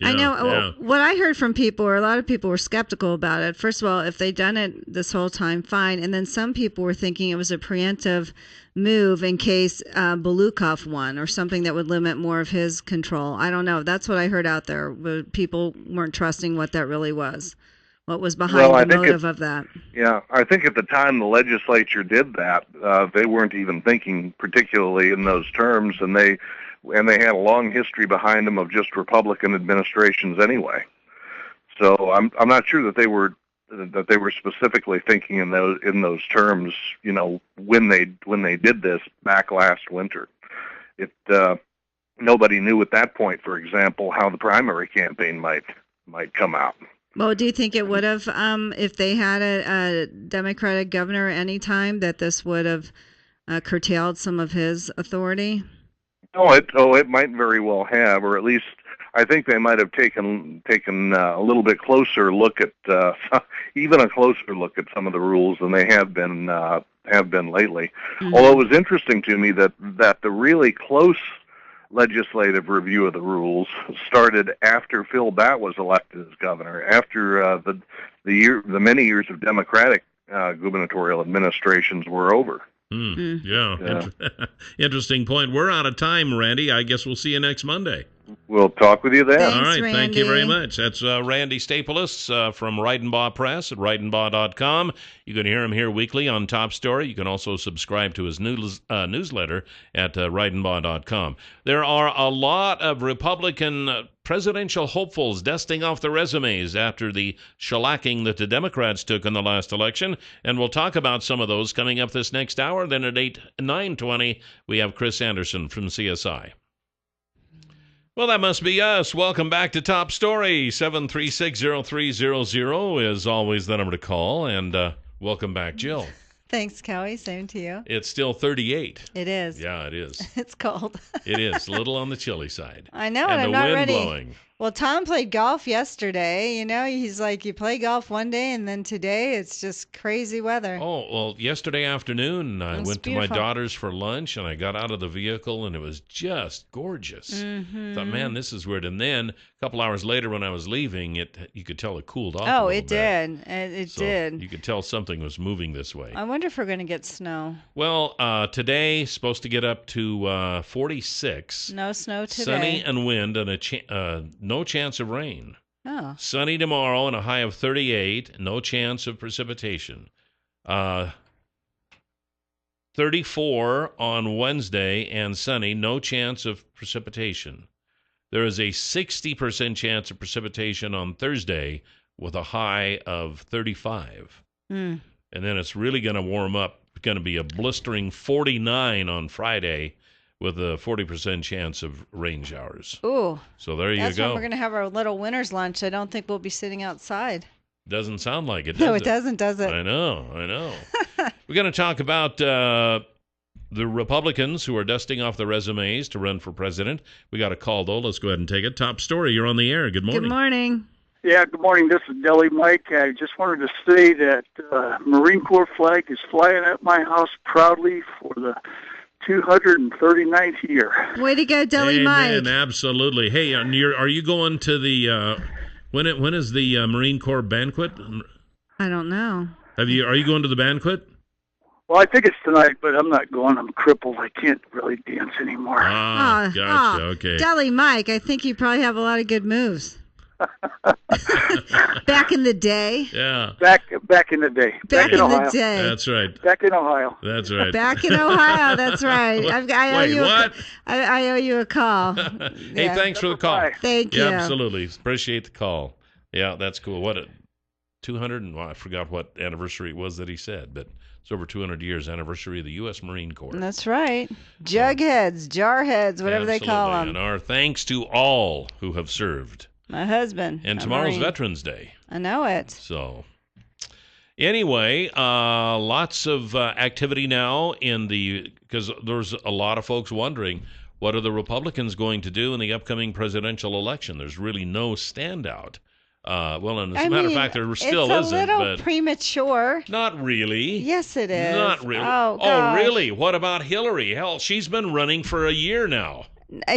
I know what I heard from people, or a lot of people were skeptical about it. First of all, if they'd done it this whole time, fine. And then some people were thinking it was a preemptive move in case Belukov won, or something that would limit more of his control. I don't know. That's what I heard out there. People weren't trusting what that really was. What was behind the motive of that? Yeah, I think at the time the legislature did that, they weren't even thinking particularly in those terms, and they had a long history behind them of just Republican administrations anyway. So I'm not sure that they were specifically thinking in those terms, when they did this back last winter. Nobody knew at that point, for example, how the primary campaign might come out. Well, do you think it would have, if they had a Democratic governor at any time, that this would have curtailed some of his authority? It might very well have, or at least I think they might have taken a little bit closer look at even a closer look at some of the rules than they have been lately. Mm-hmm. Although it was interesting to me that the really close legislative review of the rules started after Phil Batt was elected as governor, after the many years of Democratic gubernatorial administrations were over. Yeah. Interesting point. We're out of time, Randy. I guess we'll see you next Monday. We'll talk with you then. Thanks, All right, Randy. thank you very much. That's Randy Stapilus from Reidenbaugh Press at reidenbaugh.com. You can hear him here weekly on Top Story. You can also subscribe to his newsletter at reidenbaugh.com. There are a lot of Republican presidential hopefuls dusting off their resumes after the shellacking that the Democrats took in the last election, and we'll talk about some of those coming up this next hour. Then at 9:20, we have Chris Anderson from CSI. Well, that must be us. Welcome back to Top Story. 736-0300 is always the number to call. And welcome back, Jill. Thanks, Kelly. Same to you. It's still 38. It is. Yeah, it is. It's cold. It is. A little on the chilly side. I know, and I'm the not wind ready. blowing. Well, Tom played golf yesterday. You know, he's like, you play golf one day, and then today it's just crazy weather. Oh, well, yesterday afternoon, I went to my daughter's for lunch, and I got out of the vehicle, and it was just gorgeous. Mm-hmm. Thought, man, this is weird. And then a couple hours later when I was leaving, you could tell it cooled off a Oh, little it bit. did. It So did. You could tell something was moving this way. I wonder if we're going to get snow. Well, today supposed to get up to 46. No snow today. Sunny and wind and no chance of rain. Oh. Sunny tomorrow and a high of 38. No chance of precipitation. 34 on Wednesday and sunny. No chance of precipitation. There is a 60% chance of precipitation on Thursday with a high of 35. Mm. And then it's really going to warm up. It's going to be a blistering 49 on Friday with a 40% chance of rain showers. Ooh. So there you That's go. when we're going to have our little winter's lunch. I don't think we'll be sitting outside. Doesn't sound like it, does No, it doesn't, does it? I know. We're going to talk about the Republicans who are dusting off their resumes to run for president. We got a call, though. Let's go ahead and take it. Top Story, you're on the air. Good morning. Good morning. Yeah, good morning. This is Deli Mike. I just wanted to say that Marine Corps flag is flying at my house proudly for the 239th year. Way to go, Deli Mike. Amen, absolutely. Hey, are you going to the when is the Marine Corps banquet? I don't know. Are you going to the banquet? Well, I think it's tonight, but I'm not going. I'm crippled. I can't really dance anymore. Ah, gotcha. Okay. Deli Mike, I think you probably have a lot of good moves. Back in the day. Yeah. Back in the day. Back in Ohio. the day. That's right. Back in Ohio. That's right. Back in Ohio. That's right. I owe you a call. Hey, thanks for the call. Bye. Thank you. Yeah, absolutely. Appreciate the call. Yeah, that's cool. What, 200? And I forgot what anniversary it was that he said, but it's over 200 years anniversary of the U.S. Marine Corps. That's right. Jugheads, jarheads, whatever they call them. And our thanks to all who have served. My husband. And tomorrow's Veterans Day. I know it. So, anyway, lots of activity now because there's a lot of folks wondering, what are the Republicans going to do in the upcoming presidential election? There's really no standout. And as a matter of fact, there still isn't. It's a little premature. Not really. Yes, it is. Not really. Oh, gosh. Really? What about Hillary? Hell, she's been running for a year now.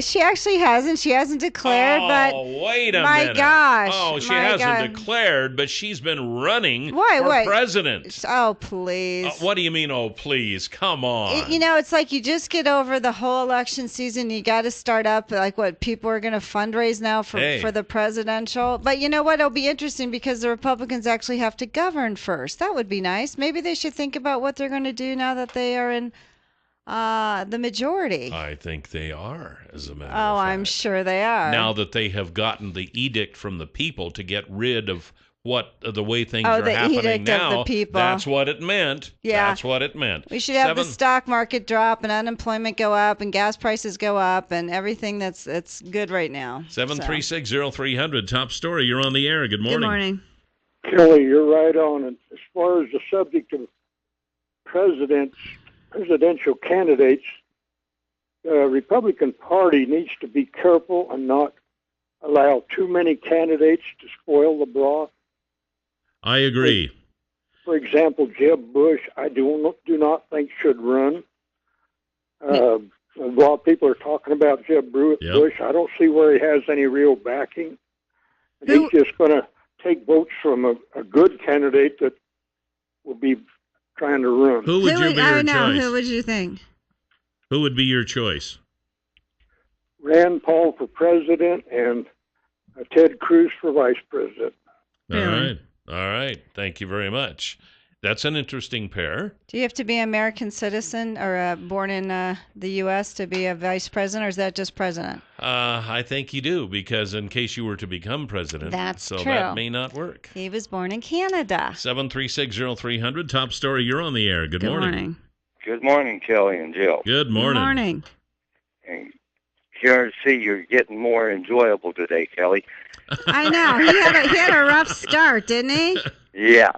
She actually hasn't. She hasn't declared, but wait a my minute. gosh. Oh, she my hasn't God. declared, but she's been running for president. Oh, please. What do you mean, oh, please? Come on. It's like you just get over the whole election season. You got to start up, like what people are going to fundraise now for the presidential. But you know what? It'll be interesting because the Republicans actually have to govern first. That would be nice. Maybe they should think about what they're going to do now that they are in the majority. I think they are, as a matter of fact. Oh, I'm sure they are. Now that they have gotten the edict from the people to get rid of the way things are happening edict now, of the people. That's what it meant. Yeah. That's what it meant. We should have the stock market drop and unemployment go up and gas prices go up and everything that's good right now. 736-0300, Top Story. You're on the air. Good morning. Good morning. Kelly, you're right on. And as far as the subject of presidential candidates, the Republican Party needs to be careful and not allow too many candidates to spoil the broth. I agree. For example, Jeb Bush, I do not think should run. A lot of people are talking about Jeb Bush. I don't see where he has any real backing. He's just going to take votes from a good candidate that will be trying to run. Who would be your choice? Who would you think? Who would be your choice? Rand Paul for president and Ted Cruz for vice president. All right. Thank you very much. That's an interesting pair. Do you have to be an American citizen or born in the U.S. to be a vice president, or is that just president? I think you do, because in case you were to become president, that's so true. That may not work. He was born in Canada. 7360300, top story. You're on the air. Good morning. Good morning, Kelly and Jill. Good morning. Good morning. And here to see you're getting more enjoyable today, Kelly. I know. He had a rough start, didn't he? Yeah.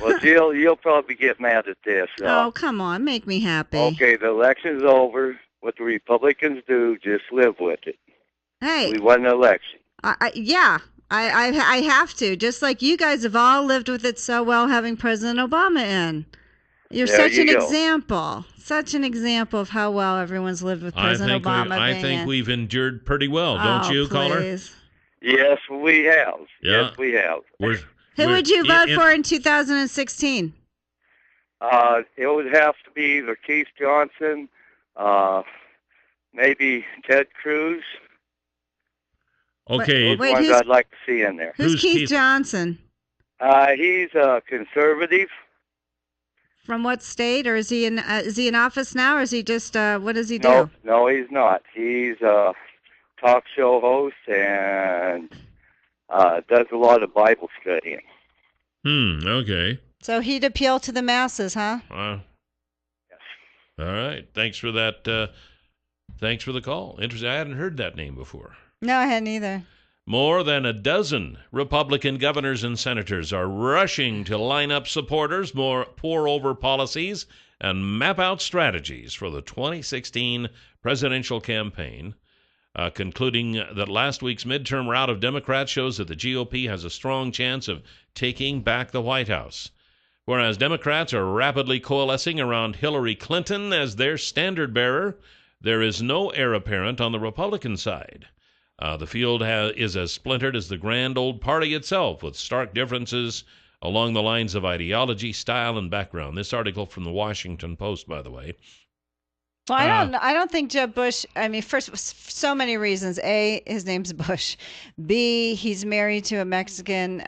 Well, Jill, you'll probably get mad at this. Oh, come on. Make me happy. Okay, the election's over. What the Republicans do, just live with it. Hey. We won the election. I have to. Just like you guys have all lived with it so well, having President Obama in. You're such an example. Such an example of how well everyone's lived with President Obama. I think we've endured pretty well, don't you, caller? Yes, we have. Yeah. Yes, we have. Who would you vote for in 2016? It would have to be either Keith Johnson, maybe Ted Cruz. Okay. Those ones I'd like to see in there. Who's Keith Johnson? He's a conservative. From what state, or is he in office now, or is he just what does he do? No, he's not. He's a talk show host and does a lot of Bible studying. Okay. So he'd appeal to the masses, huh? Yes. All right. Thanks for that. Thanks for the call. Interesting. I hadn't heard that name before. No, I hadn't either. More than a dozen Republican governors and senators are rushing to line up supporters, pour over policies, and map out strategies for the 2016 presidential campaign, concluding that last week's midterm rout of Democrats shows that the GOP has a strong chance of taking back the White House. Whereas Democrats are rapidly coalescing around Hillary Clinton as their standard bearer, there is no heir apparent on the Republican side. The field is as splintered as the grand old party itself, with stark differences along the lines of ideology, style, and background. This article from the Washington Post, by the way. Well, I don't think Jeb Bush. I mean, first, for so many reasons. A, his name's Bush. B, he's married to a Mexican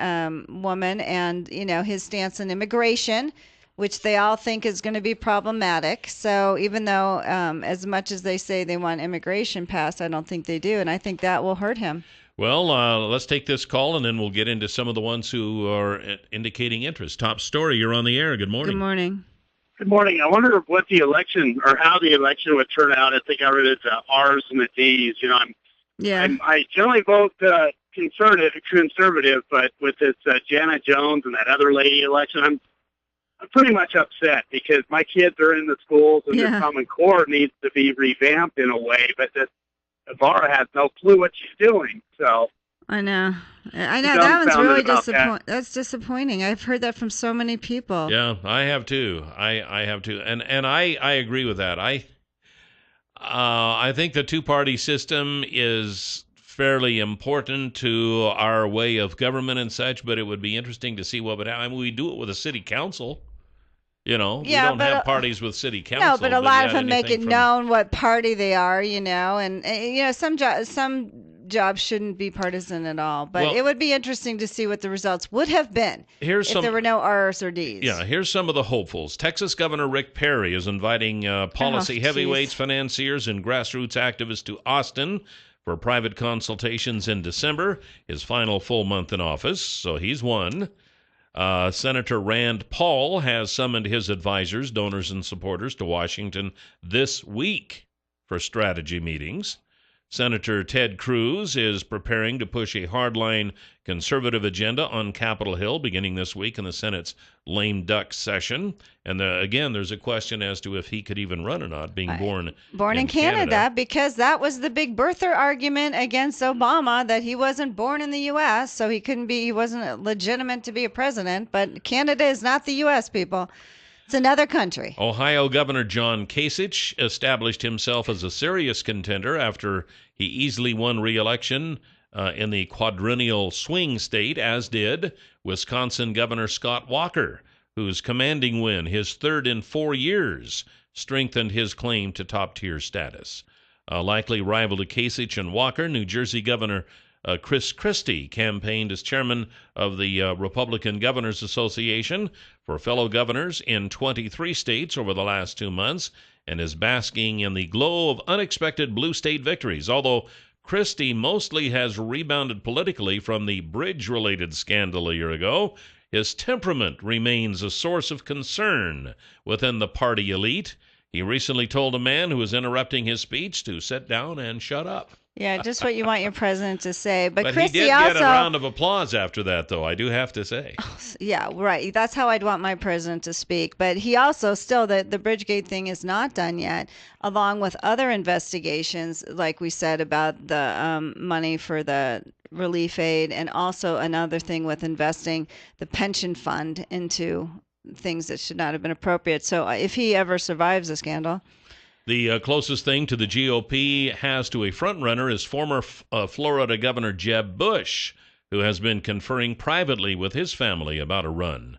woman, and his stance on immigration, which they all think is going to be problematic. So even though as much as they say they want immigration passed, I don't think they do, and I think that will hurt him. Well, let's take this call, and then we'll get into some of the ones who are indicating interest. Top story, you're on the air. Good morning. Good morning. Good morning. I wonder what the election, or how the election would turn out. I think I read it to R's and the D's. I generally vote conservative, but with this Janet Jones and that other lady election, I'm pretty much upset because my kids are in the schools and the Common Core needs to be revamped in a way, but Ibarra has no clue what she's doing. So I know. That one's really disappointing. That's disappointing. I've heard that from so many people. Yeah, I have too. I have too, and I agree with that. I think the two-party system is fairly important to our way of government and such, but it would be interesting to see what would happen. I mean, we do it with a city council. We don't have parties with city council. No, but a lot of them make it known what party they are, and some jobs shouldn't be partisan at all. But it would be interesting to see what the results would have been if there were no R's or D's. Yeah, here's some of the hopefuls. Texas Governor Rick Perry is inviting policy heavyweights, financiers, and grassroots activists to Austin for private consultations in December, his final full month in office, so he's one. Senator Rand Paul has summoned his advisors, donors, and supporters to Washington this week for strategy meetings. Senator Ted Cruz is preparing to push a hardline conservative agenda on Capitol Hill beginning this week in the Senate's lame duck session. And again, there's a question as to if he could even run or not, being born in Canada, because that was the big birther argument against Obama, that he wasn't born in the U.S., so he wasn't legitimate to be a president. But Canada is not the U.S., people. It's another country. Ohio Governor John Kasich established himself as a serious contender after he easily won re-election in the quadrennial swing state, as did Wisconsin Governor Scott Walker, whose commanding win, his third in 4 years, strengthened his claim to top-tier status. A likely rival to Kasich and Walker, New Jersey Governor Chris Christie campaigned as chairman of the Republican Governors Association for fellow governors in 23 states over the last 2 months and is basking in the glow of unexpected blue state victories, although Christie mostly has rebounded politically from the bridge-related scandal a year ago. His temperament remains a source of concern within the party elite. He recently told a man who was interrupting his speech to sit down and shut up. Yeah, just what you want your president to say. But Christie he did also get a round of applause after that, though, I do have to say. Yeah, right. That's how I'd want my president to speak. But he also still, the Bridgegate thing is not done yet, along with other investigations, like we said, about the money for the relief aid, and also another thing with investing the pension fund into things that should not have been appropriate. So if he ever survives the scandal. The closest thing to the GOP has to a frontrunner is former Florida Governor Jeb Bush, who has been conferring privately with his family about a run.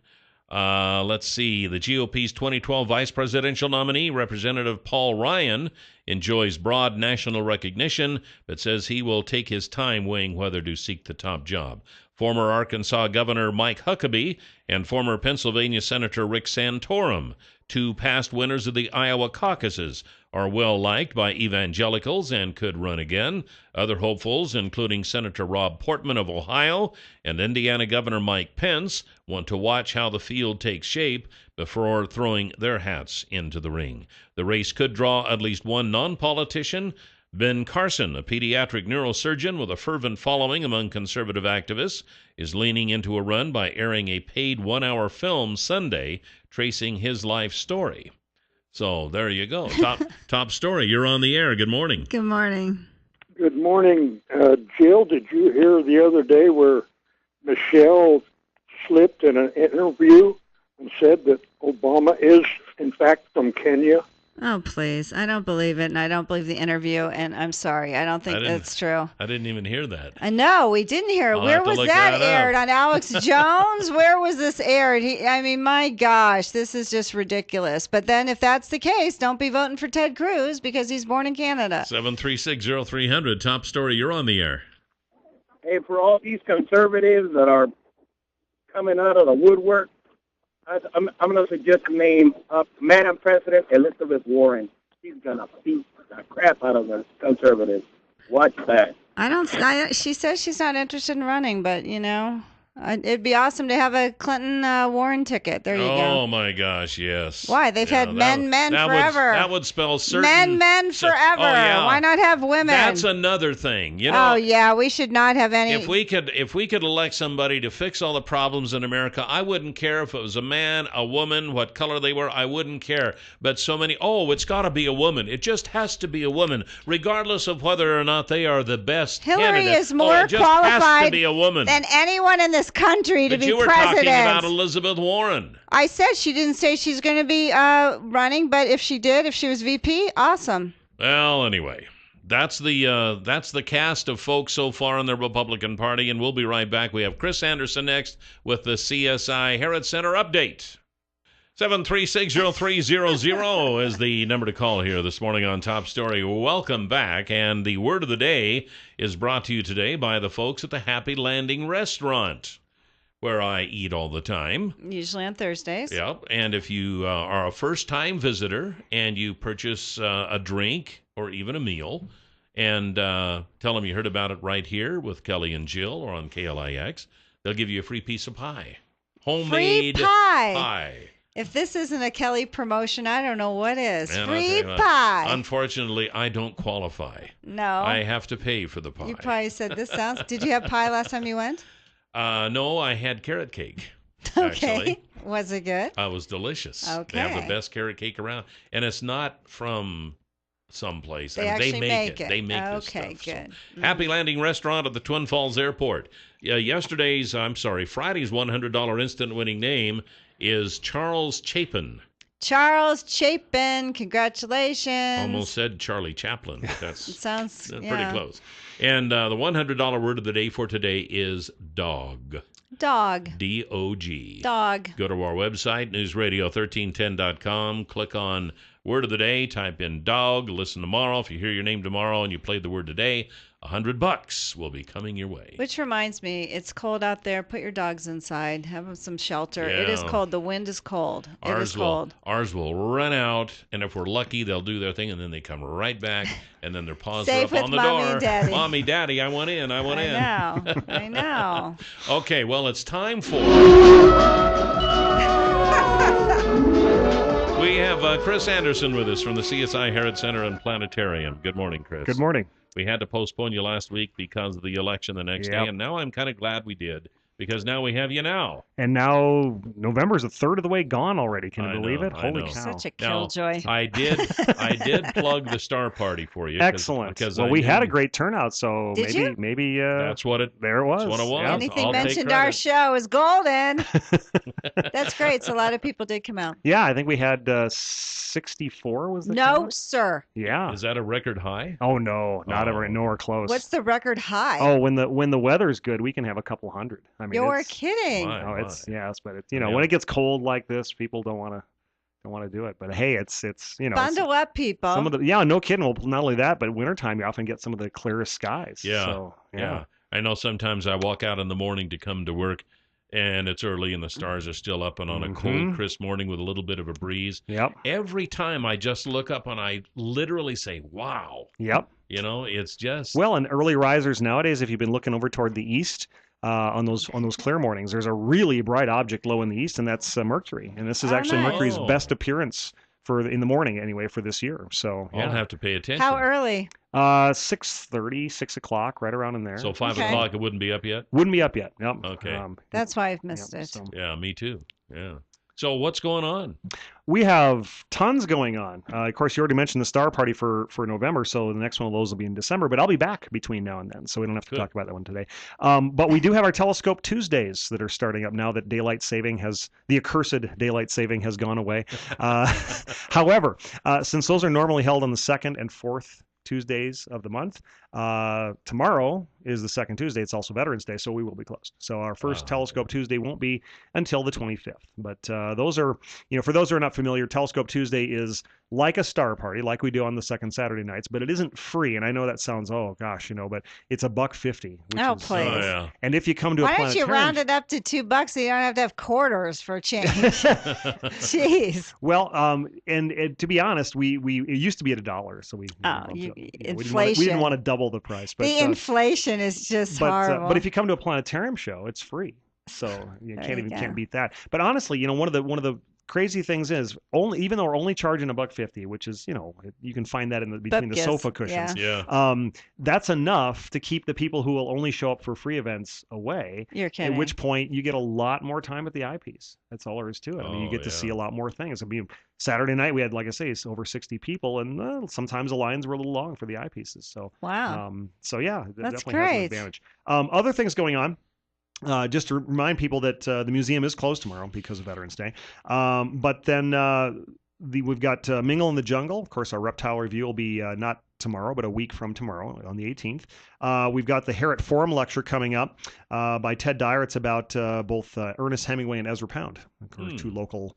Let's see. The GOP's 2012 vice presidential nominee, Representative Paul Ryan, enjoys broad national recognition, but says he will take his time weighing whether to seek the top job. Former Arkansas Governor Mike Huckabee and former Pennsylvania Senator Rick Santorum, two past winners of the Iowa caucuses, are well liked by evangelicals and could run again. Other hopefuls, including Senator Rob Portman of Ohio and Indiana Governor Mike Pence, want to watch how the field takes shape before throwing their hats into the ring. The race could draw at least one non-politician. Ben Carson, a pediatric neurosurgeon with a fervent following among conservative activists, is leaning into a run by airing a paid one-hour film Sunday tracing his life story. So there you go. Top story. You're on the air. Good morning. Good morning. Good morning. Jill, did you hear the other day where Michelle slipped in an interview and said that Obama is, in fact, from Kenya? Oh, please. I don't believe it, and I don't believe the interview, and I'm sorry. I don't think that's true. I didn't even hear that. I know. We didn't hear it. Where was that aired? On Alex Jones? Where was this aired? I mean, my gosh, this is just ridiculous. But then if that's the case, don't be voting for Ted Cruz because he's born in Canada. 736-0300, top story. You're on the air. Hey, for all these conservatives that are coming out of the woodwork, I'm going to suggest a name of Madam President Elizabeth Warren. She's going to beat the crap out of the conservatives. Watch that. She says she's not interested in running, but, you know, it'd be awesome to have a Clinton Warren ticket. There you go. Oh, my gosh, yes. Why? They've had men forever. That would spell certain. Men forever. Oh, yeah. Why not have women? That's another thing. You know, oh, yeah, we should not have any. If we could elect somebody to fix all the problems in America, I wouldn't care if it was a man, a woman, what color they were. I wouldn't care. But so many, it's got to be a woman. It just has to be a woman, regardless of whether or not they are the best Hillary candidate. is more it just qualified has to be a woman. than anyone in this country to be president. But you were talking about Elizabeth Warren. I said she didn't say she's going to be running, but if she did, if she was VP, awesome. Well, anyway, that's the cast of folks so far in the Republican Party, and we'll be right back. We have Chris Anderson next with the CSI Herod Center update. 736-0300 is the number to call here this morning on Top Story. Welcome back, and the word of the day is brought to you today by the folks at the Happy Landing Restaurant, where I eat all the time. Usually on Thursdays. Yep, and if you are a first-time visitor and you purchase a drink or even a meal, and tell them you heard about it right here with Kelly and Jill or on KLIX, they'll give you a free piece of pie. Homemade free pie. Pie. If this isn't a Kelly promotion, I don't know what is. And free pie. Unfortunately, I don't qualify. No. I have to pay for the pie. You probably said this sounds... Did you have pie last time you went? No, I had carrot cake. Okay. Actually. Was it good? It was delicious. Okay. They have the best carrot cake around. And it's not from someplace. They actually make it. They make this stuff. Okay, good. So, Happy Landing Restaurant at the Twin Falls Airport. Friday's $100 instant winning name is Charles Chapin. Charles Chapin, congratulations. Almost said Charlie Chaplin. That's it sounds pretty close. And the $100 word of the day for today is dog. Dog. D-O-G. Dog. Go to our website, newsradio1310.com. Click on Word of the Day. Type in dog. Listen tomorrow. If you hear your name tomorrow and you played the word today, $100 will be coming your way. Which reminds me, it's cold out there. Put your dogs inside. Have them some shelter. Yeah. It is cold. The wind is cold. It is cold. Ours will run out, and if we're lucky, they'll do their thing, and then they come right back, and then their paws Safe are up on the with Mommy door. and Daddy. Mommy, Daddy, I want in. I want in. I know. Okay, well, it's time for... We have Chris Anderson with us from the CSI Herod Center and Planetarium. Good morning, Chris. Good morning. We had to postpone you last week because of the election the next day, and now I'm kind of glad we did, because now we have you now. And now November's a third of the way gone already. Can you believe it? Holy cow. Such a killjoy. I did plug the Star Party for you. Excellent. Well, we had a great turnout, so maybe that's what it there it was. That's what it was. Yeah. Anything mentioned our show is golden. That's great. So a lot of people did come out. Yeah, I think we had 64 was the No, turnout? sir. Yeah. Is that a record high? Oh no, nowhere close. What's the record high? Oh, when the weather's good, we can have a couple hundred. I mean, you're kidding. But it's when it gets cold like this, people don't want to do it. But hey, it's bundle up, people. Some of the no kidding. Well, not only that, but wintertime you often get some of the clearest skies. Yeah. So, yeah. I know sometimes I walk out in the morning to come to work, and it's early and the stars are still up, and on a cold, crisp morning with a little bit of a breeze. Yep. Every time I just look up and I literally say, "Wow." Yep. It's just and early risers nowadays, if you've been looking over toward the east. On those clear mornings, there's a really bright object low in the east, and that's Mercury. And this is actually Mercury's best appearance in the morning anyway for this year. So I'll have to pay attention. How early? 6:30, 6 o'clock, right around in there. So 5 o'clock, it wouldn't be up yet. Wouldn't be up yet. Yep. Okay. That's why I've missed it. So. Yeah, me too. Yeah. So what's going on? We have tons going on. Of course, you already mentioned the Star Party for November, so the next one of those will be in December, but I'll be back between now and then, so we don't have to talk about that one today. But we do have our Telescope Tuesdays that are starting up now that the accursed daylight saving has gone away. However, since those are normally held on the second and fourth Tuesdays of the month, tomorrow is the second Tuesday. It's also Veterans Day, so we will be closed. So our first Telescope Tuesday won't be until the 25th. But those are, for those who are not familiar, Telescope Tuesday is like a Star Party, like we do on the second Saturday nights, but it isn't free. And I know that sounds, but it's $1.50. Please. And if you come to Why don't you round it up to $2 so you don't have to have quarters for change? Jeez. Well, and to be honest, it used to be at $1, so inflation. We didn't want to double the price. But the inflation is just horrible. But if you come to a planetarium show, it's free, so you can't beat that. But honestly, one of the crazy things is even though we're only charging $1.50, which is you can find that between the sofa cushions. That's enough to keep the people who will only show up for free events away. You're kidding. At which point you get a lot more time at the eyepiece. That's all there is to it. I mean, you get to see a lot more things. I mean, Saturday night we had, like I say, over 60 people, and sometimes the lines were a little long for the eyepieces. So wow. So yeah, that's definitely great. has an advantage. Other things going on. Just to remind people that the museum is closed tomorrow because of Veterans Day. But then we've got Mingle in the Jungle. Of course, our reptile review will be not tomorrow, but a week from tomorrow on the 18th. We've got the Herritt Forum lecture coming up by Ted Dyer. It's about both Ernest Hemingway and Ezra Pound, two local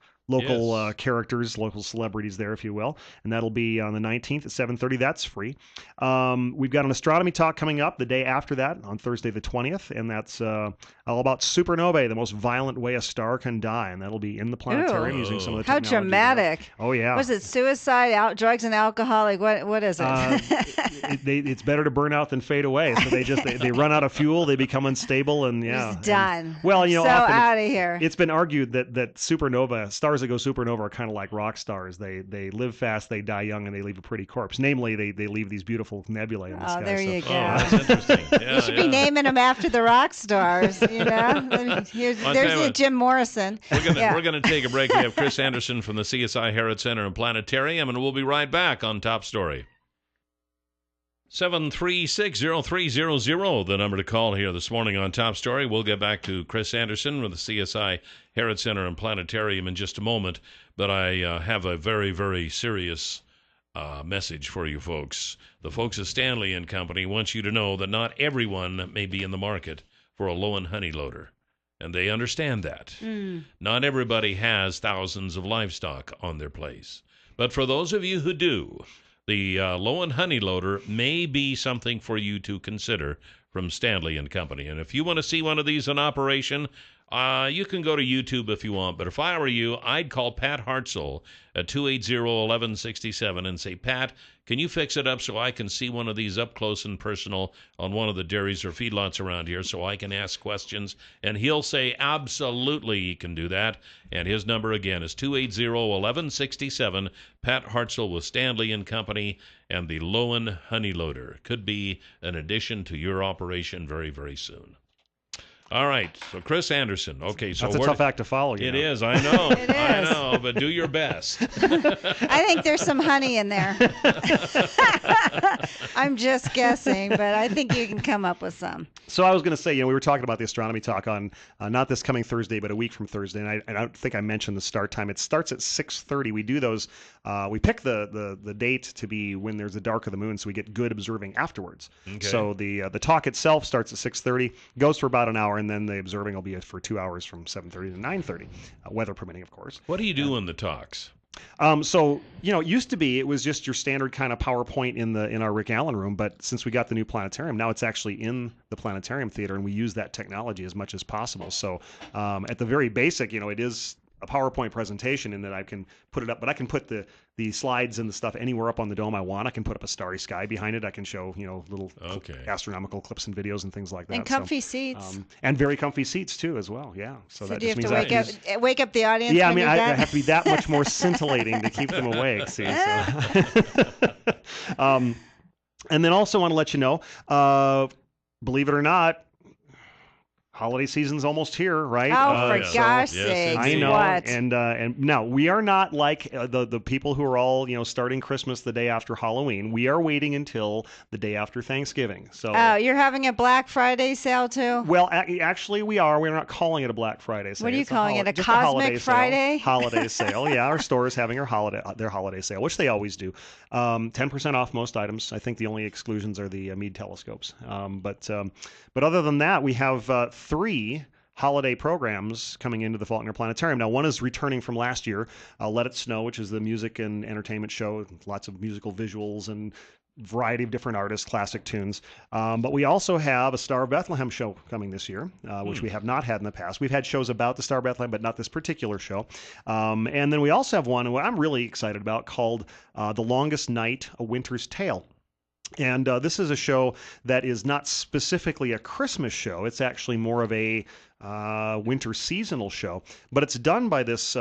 characters, local celebrities there, if you will. And that'll be on the 19th at 7:30. That's free. We've got an astronomy talk coming up the day after that on Thursday the 20th, and that's all about supernovae, the most violent way a star can die, and that'll be in the planetarium using some of the technology. How dramatic. Oh, yeah. Was it suicide, drugs and alcohol? What is it? It's better to burn out than fade away. So they run out of fuel, they become unstable, and it's done. Well, so out of here. It's been argued that stars that go supernova are kind of like rock stars. They live fast, they die young, and they leave a pretty corpse. Namely, they leave these beautiful nebulae in the sky. Oh, there you go. That's interesting. Yeah, you should be naming them after the rock stars. There's the Jim Morrison. We're gonna take a break. We have Chris Anderson from the CSI Herod Center and Planetarium, and we'll be right back on Top Story. 736-0300, the number to call here this morning on Top Story. We'll get back to Chris Anderson with the CSI Herod Center and Planetarium in just a moment, but I have a very, very serious message for you folks. The folks at Stanley and Company want you to know that not everyone may be in the market for a low and honey loader. and they understand that. Not everybody has thousands of livestock on their place. But for those of you who do, the Lowen Honey Loader may be something for you to consider from Stanley and Company. And if you want to see one of these in operation, you can go to YouTube if you want. But if I were you, I'd call Pat Hartzell at 280-1167 and say, Pat, can you fix it up so I can see one of these up close and personal on one of the dairies or feedlots around here so I can ask questions? And he'll say absolutely he can do that. And his number again is 280-1167. Pat Hartzell with Stanley and Company and the Lowen Honey Loader. Could be an addition to your operation very, very soon. All right, so Chris Anderson. Okay, so that's a tough act to follow. It is, I know. It is. I know, but do your best. I think there's some honey in there. I'm just guessing, but I think you can come up with some. So I was going to say, we were talking about the astronomy talk on not this coming Thursday, but a week from Thursday, and I don't think I mentioned the start time. It starts at 6:30. We do those. We pick the date to be when there's a dark of the moon, so we get good observing afterwards. Okay. So the talk itself starts at 6:30, goes for about an hour, and then the observing will be for 2 hours from 7:30 to 9:30, weather permitting, of course. What do you do in the talks? So it used to be it was just your standard kind of PowerPoint in our Rick Allen room, but since we got the new planetarium, now it's actually in the planetarium theater, and we use that technology as much as possible. So at the very basic, it is a PowerPoint presentation in that I can put it up, but I can put the slides and the stuff anywhere up on the dome I want. I can put up a starry sky behind it. I can show, little astronomical clips and videos and things like that. And comfy seats. And very comfy seats too, as well. Yeah. So that do you have to wake up the audience? Yeah, I have to be that much more scintillating to keep them awake. See, so. And then also want to let you know, believe it or not, holiday season's almost here, right? Oh, for gosh sakes! I know, what? And now we are not like the people who are all starting Christmas the day after Halloween. We are waiting until the day after Thanksgiving. So you're having a Black Friday sale too? Well, actually, we are. We're not calling it a Black Friday sale. What are you calling it? A Cosmic Friday? Holiday sale. Yeah, our store is having their holiday sale, which they always do. 10% off most items. I think the only exclusions are the Meade telescopes. But other than that, we have 3 holiday programs coming into the Faulkner Planetarium. Now, one is returning from last year, Let It Snow, which is the music and entertainment show, lots of musical visuals and variety of different artists, classic tunes. But we also have a Star of Bethlehem show coming this year, which we have not had in the past. We've had shows about the Star of Bethlehem, but not this particular show. And then we also have one I'm really excited about called The Longest Night, A Winter's Tale. And this is a show that is not specifically a Christmas show. It's actually more of a winter seasonal show. But it's done by this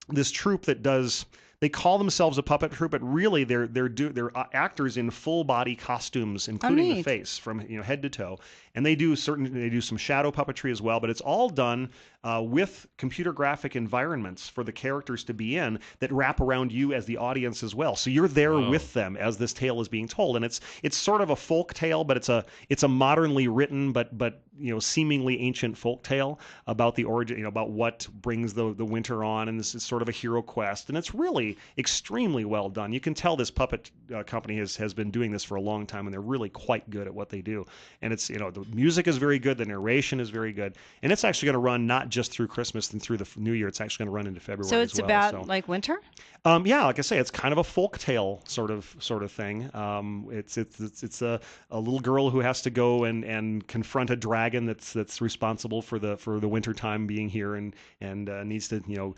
this troupe that does. They call themselves a puppet troupe, but really they're actors in full body costumes, including the face from head to toe. And they do some shadow puppetry as well. But it's all done with computer graphic environments for the characters to be in that wrap around you as the audience as well. So you're there with them as this tale is being told, and it's sort of a folk tale, but it's a modernly written but seemingly ancient folk tale about the origin, about what brings the winter on, and this is sort of a hero quest, and it's really extremely well done. You can tell this puppet company has been doing this for a long time, and they're really quite good at what they do. And it's the music is very good, the narration is very good, and it's actually going to run not just through Christmas and through the New Year. It's actually going to run into February. So it's about like winter. Yeah, like I say, it's kind of a folk tale sort of thing. It's a little girl who has to go and confront a dragon that's responsible for the winter time being here and needs to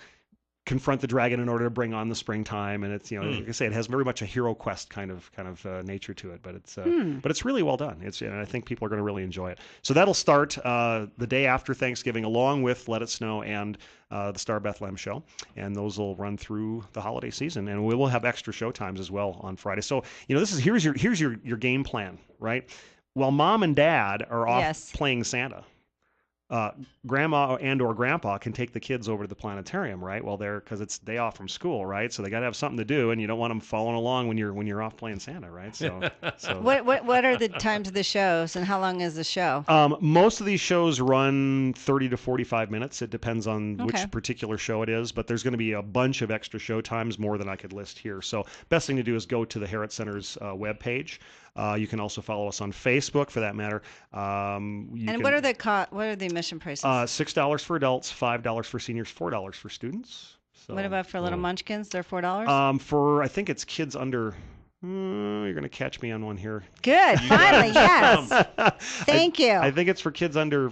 confront the dragon in order to bring on the springtime, and it's like I say, it has very much a hero quest kind of nature to it, but it's really well done. And I think people are going to really enjoy it. So that'll start the day after Thanksgiving, along with Let It Snow and the Star Bethlehem show, and those will run through the holiday season, and we will have extra show times as well on Friday. So here's your game plan, right? While mom and dad are off playing Santa, grandma or grandpa can take the kids over to the planetarium, right? Well, because it's day off from school, right? So they got to have something to do, and you don't want them following along when you're off playing Santa, right? So what are the times of the shows, and how long is the show? Most of these shows run 30 to 45 minutes. It depends on which particular show it is, but there's going to be a bunch of extra show times, more than I could list here. So best thing to do is go to the Herritt Center's webpage. You can also follow us on Facebook, for that matter. What are the admission prices? $6 for adults, $5 for seniors, $4 for students. So, what about for little munchkins? They're $4? I think it's kids under... you're going to catch me on one here. Good. Finally, yes. Thank you. I think it's for kids under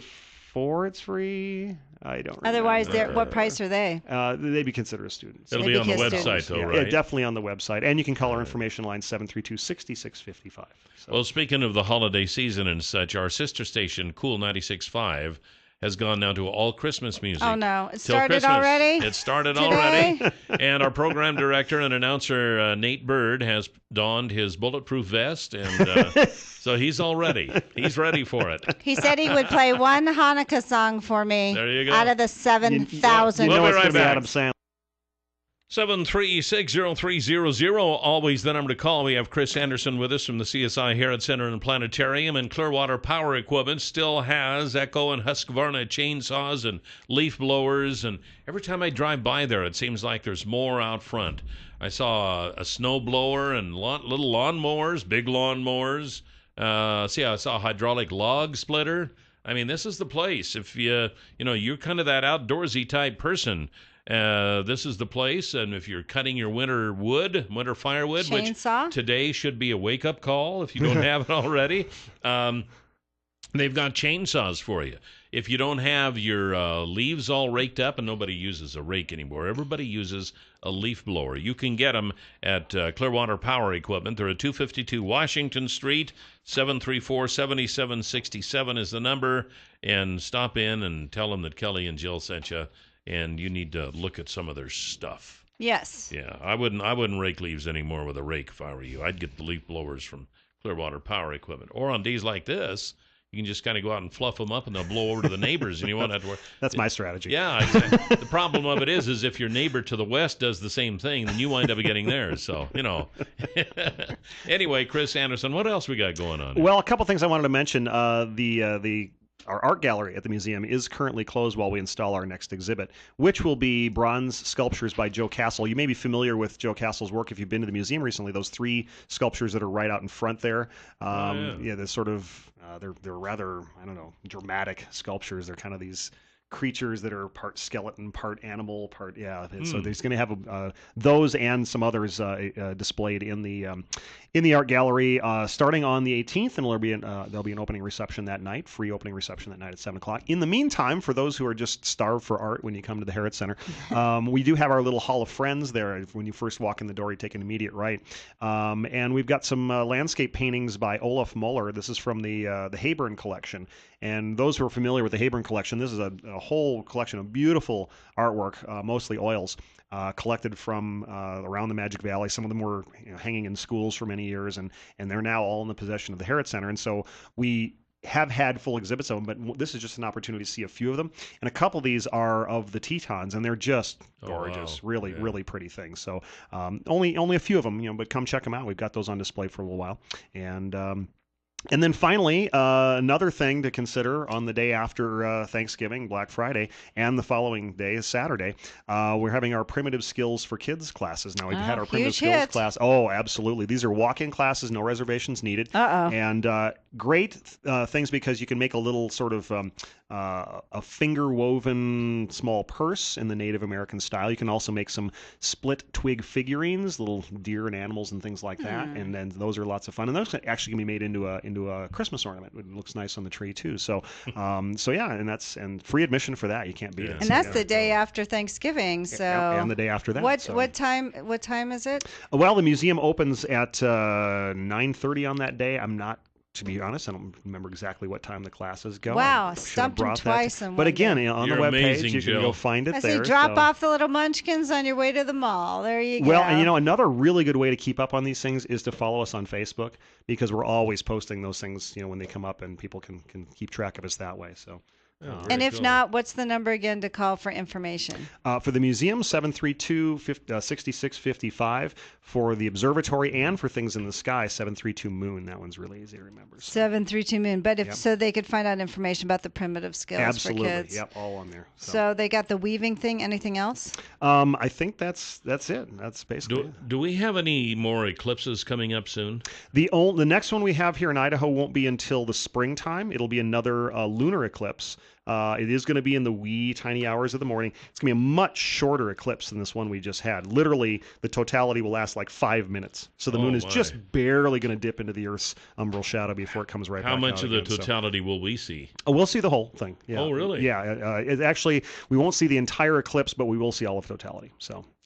4, it's free. I don't remember. Otherwise, what price are they? They'd be considered students. It'll be on the website, though, right? Yeah, definitely on the website. And you can call our information line 732-6655. So. Well, speaking of the holiday season and such, our sister station, Cool 96.5, has gone now to all Christmas music. Oh, no. It started already? It started already. And our program director and announcer, Nate Bird, has donned his bulletproof vest, and so he's all ready. He's ready for it. He said he would play one Hanukkah song for me. There you go. Out of the 7,000. We'll be right back. Adam Sandler. 7360300, always the number to call. We have Chris Anderson with us from the CSI Herod Center and Planetarium, and Clearwater Power Equipment still has Echo and Husqvarna chainsaws and leaf blowers, and every time I drive by there, it seems like there's more out front. I saw a snow blower and little lawnmowers, big lawnmowers. I saw a hydraulic log splitter. I mean, this is the place. If you're kind of that outdoorsy type person, this is the place. And if you're cutting your winter firewood, chainsaw, which today should be a wake-up call if you don't have it already, they've got chainsaws for you. If you don't have your leaves all raked up, and nobody uses a rake anymore, everybody uses a leaf blower. You can get them at Clearwater Power Equipment. They're at 252 Washington Street. 734-7767 is the number. And stop in and tell them that Kelly and Jill sent you. And you need to look at some of their stuff. Yes. Yeah, I wouldn't rake leaves anymore with a rake if I were you. I'd get the leaf blowers from Clearwater Power Equipment. Or on days like this, you can just kind of go out and fluff them up, and they'll blow over to the neighbors, and you won't have to worry. That's my strategy. Yeah, exactly. The problem of it is if your neighbor to the west does the same thing, then you wind up getting theirs. So, Anyway, Chris Anderson, what else we got going on? Well, a couple things I wanted to mention. Our art gallery at the museum is currently closed while we install our next exhibit, which will be bronze sculptures by Joe Castle. You may be familiar with Joe Castle's work if you've been to the museum recently. Those 3 sculptures that are right out in front there. They're sort of they're rather, I don't know, dramatic sculptures. They're kind of these creatures that are part skeleton, part animal, part So there's going to have those and some others displayed in the art gallery starting on the 18th, and there'll be an opening reception that night, free opening reception that night at 7:00. In the meantime, for those who are just starved for art when you come to the Herod Center, we do have our little Hall of Friends there. When you first walk in the door, you take an immediate right, and we've got some landscape paintings by Olaf Muller. This is from the Hayburn collection. And those who are familiar with the Hayburn collection, this is a whole collection of beautiful artwork, mostly oils, collected from around the Magic Valley. Some of them were hanging in schools for many years, and they're now all in the possession of the Herod Center. And so we have had full exhibits of them, but this is just an opportunity to see a few of them. And a couple of these are of the Tetons, and they're just gorgeous, really pretty things. So only a few of them, but come check them out. We've got those on display for a little while. And then finally, another thing to consider on the day after Thanksgiving, Black Friday, and the following day is Saturday, we're having our Primitive Skills for Kids classes. Now, we've had our Primitive Skills class. Oh, absolutely. These are walk-in classes, no reservations needed. And great things because you can make a little sort of a finger-woven small purse in the Native American style. You can also make some split twig figurines, little deer and animals and things like that. And then those are lots of fun. And those actually can be made into a Christmas ornament. It looks nice on the tree too. So and free admission for that. You can't beat it. And that's the day after Thanksgiving. So and the day after that. What time is it? Well, the museum opens at 9:30 on that day. To be honest, I don't remember exactly what time the classes go. Wow, stumped him twice. But again, on the webpage, you can go find it there. Drop off the little munchkins on your way to the mall. There you go. Well, and another really good way to keep up on these things is to follow us on Facebook, because we're always posting those things, when they come up, and people can keep track of us that way. So. And if not, what's the number again to call for information? For the museum, 732-6655. For the observatory and for things in the sky, 732-MOON. That one's really easy to remember. So. 732-MOON. But if so, they could find out information about the primitive skills for kids. Yep, all on there. So they got the weaving thing. Anything else? I think that's it. That's basically it. Do we have any more eclipses coming up soon? The next one we have here in Idaho won't be until the springtime. It'll be another lunar eclipse. It is going to be in the wee tiny hours of the morning. It's going to be a much shorter eclipse than this one we just had. Literally, the totality will last like 5 minutes. So the moon is just barely going to dip into the Earth's umbral shadow before it comes right back out. How much of the again, totality will we see? Oh, we'll see the whole thing. Yeah. Oh, really? Yeah. Actually, we won't see the entire eclipse, but we will see all of totality.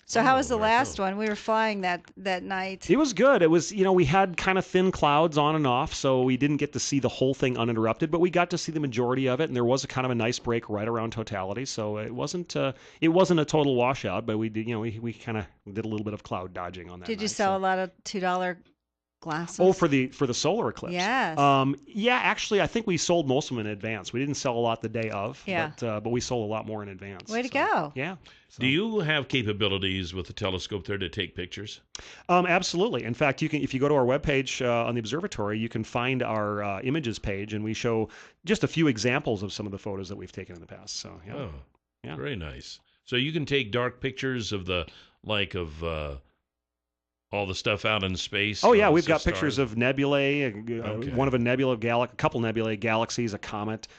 So how was the last one? We were flying that night. It was good. It was, we had kind of thin clouds on and off, so we didn't get to see the whole thing uninterrupted, but we got to see the majority of it, and there was a kind of a nice break right around totality. So it wasn't a total washout, but we did, we kind of did a little bit of cloud dodging on that. Did you sell a lot of $2 glasses? Oh, for the solar eclipse. Yes. Yeah, actually, I think we sold most of them in advance. We didn't sell a lot the day of. Yeah. But we sold a lot more in advance. Way to go. Yeah. So. Do you have capabilities with the telescope there to take pictures? Absolutely. In fact, if you go to our webpage on the observatory, you can find our images page, and we show just a few examples of some of the photos that we've taken in the past. So yeah. Oh, yeah. Very nice. So you can take dark pictures of all the stuff out in space. Oh yeah, we've got pictures of nebulae, one of a nebula of a couple nebulae, galaxies, a comet.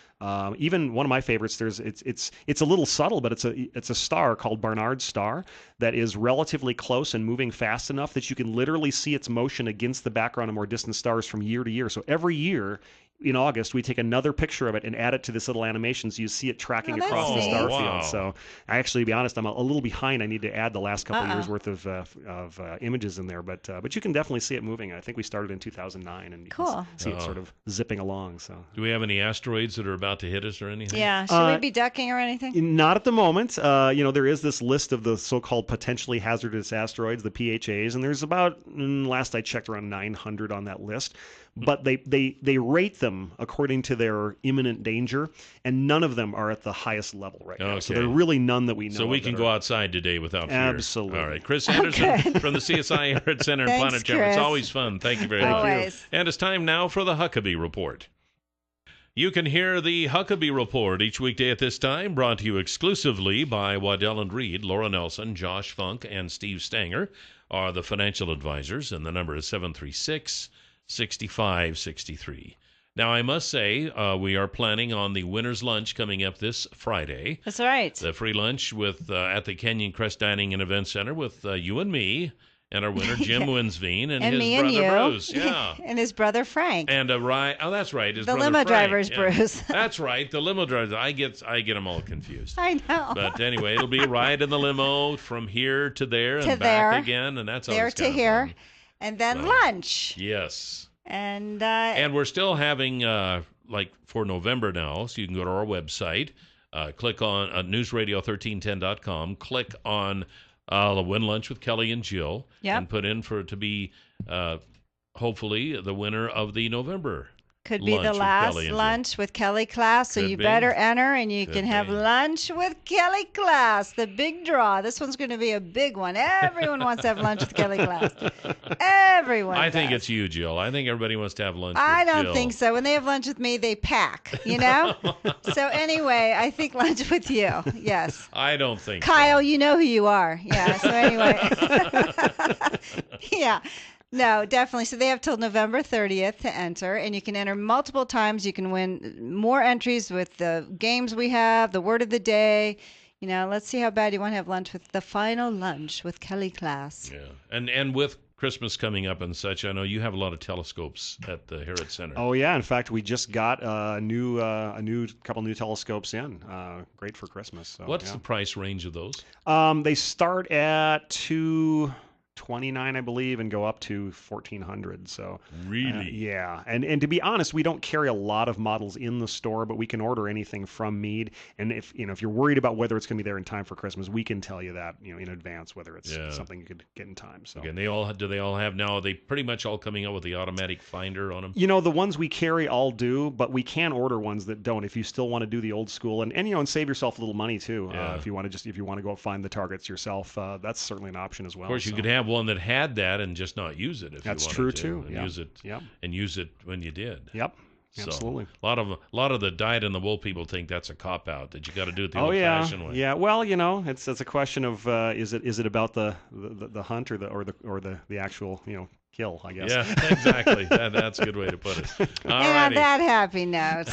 Even one of my favorites. It's a little subtle, but it's a star called Barnard's star that is relatively close and moving fast enough that you can literally see its motion against the background of more distant stars from year to year. So every year in August, we take another picture of it and add it to this little animation, so you see it tracking across the star field. So, actually, to be honest, I'm a little behind. I need to add the last couple of years worth of images in there, but you can definitely see it moving. I think we started in 2009, and you can see it sort of zipping along. So, do we have any asteroids that are about to hit us or anything? Yeah, should we be ducking or anything? Not at the moment. There is this list of the so-called potentially hazardous asteroids, the PHAs, and there's about, last I checked, around 900 on that list. But they rate them according to their imminent danger, and none of them are at the highest level right now. So there are really none that we know. So we can go outside today without fear. Absolutely. All right. Chris Anderson from the CSI Earth Center in Planet Chem. It's always fun. Thank you very much. And it's time now for the Huckabee Report. You can hear the Huckabee Report each weekday at this time, brought to you exclusively by Waddell & Reed. Laura Nelson, Josh Funk, and Steve Stanger are the financial advisors, and the number is 736-6563. Now, I must say, we are planning on the winner's lunch coming up this Friday. That's right. The free lunch with at the Canyon Crest Dining and Event Center with you and me, and our winner, Jim Winsveen, and his brother, Bruce. Yeah. And his brother, Frank. And that's right. His the brother, limo Frank. driver's Bruce. That's right. The limo driver. I get them all confused. I know. But anyway, it'll be a ride in the limo from here to there and back again, and that's always there to here, fun. And then lunch. Yes. And we're still having, for November now, so you can go to our website, click on newsradio1310.com, click on Win Lunch with Kelly and Jill, and put in to be, hopefully, the winner of the November could be the last lunch with Kelly Class, so you better enter, and you can have lunch with Kelly Class, the big draw. This one's going to be a big one. Everyone wants to have lunch with Kelly Class. Everyone I think it's you, Jill. I think everybody wants to have lunch with I don't Jill. think so. When they have lunch with me, they pack, So anyway, I think lunch with you, yes. I don't think Kyle, so. You know who you are. Yeah, so anyway. Yeah. No, definitely. So they have till November 30th to enter, and you can enter multiple times. You can win more entries with the games we have, the word of the day. Let's see how bad you want to have lunch with the final lunch with Kelly Class. Yeah, and with Christmas coming up and such, I know you have a lot of telescopes at the Herod Center. Oh yeah, in fact, we just got a couple new telescopes in. Great for Christmas. So, What's the price range of those? They start at $29, I believe, and go up to $1,400. So really, yeah. And to be honest, we don't carry a lot of models in the store, but we can order anything from Mead. And if you're worried about whether it's going to be there in time for Christmas, we can tell you that in advance whether it's something you could get in time. So okay, and do they all have now? Are they pretty much all coming out with the automatic finder on them? The ones we carry all do, but we can order ones that don't. If you still want to do the old school and save yourself a little money too, if you want to go find the targets yourself, that's certainly an option as well. Of course, you could have one that had that and just not use it if that's you wanted true to, too. And use it when you did. Yep. Absolutely. So, a lot of the dyed in the wool people think that's a cop out, that you got to do it the old-fashioned way. Yeah. Well, it's a question of is it about the hunt or the actual kill, I guess. Yeah, exactly. That's a good way to put it. And on that happy note,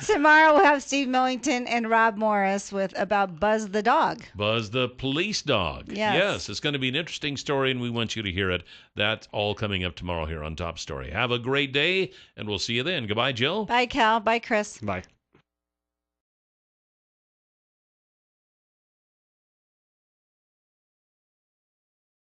tomorrow we'll have Steve Millington and Rob Morris about Buzz the dog. Buzz the police dog. Yes, it's going to be an interesting story, and we want you to hear it. That's all coming up tomorrow here on Top Story. Have a great day, and we'll see you then. Goodbye, Jill. Bye, Cal. Bye, Chris. Bye.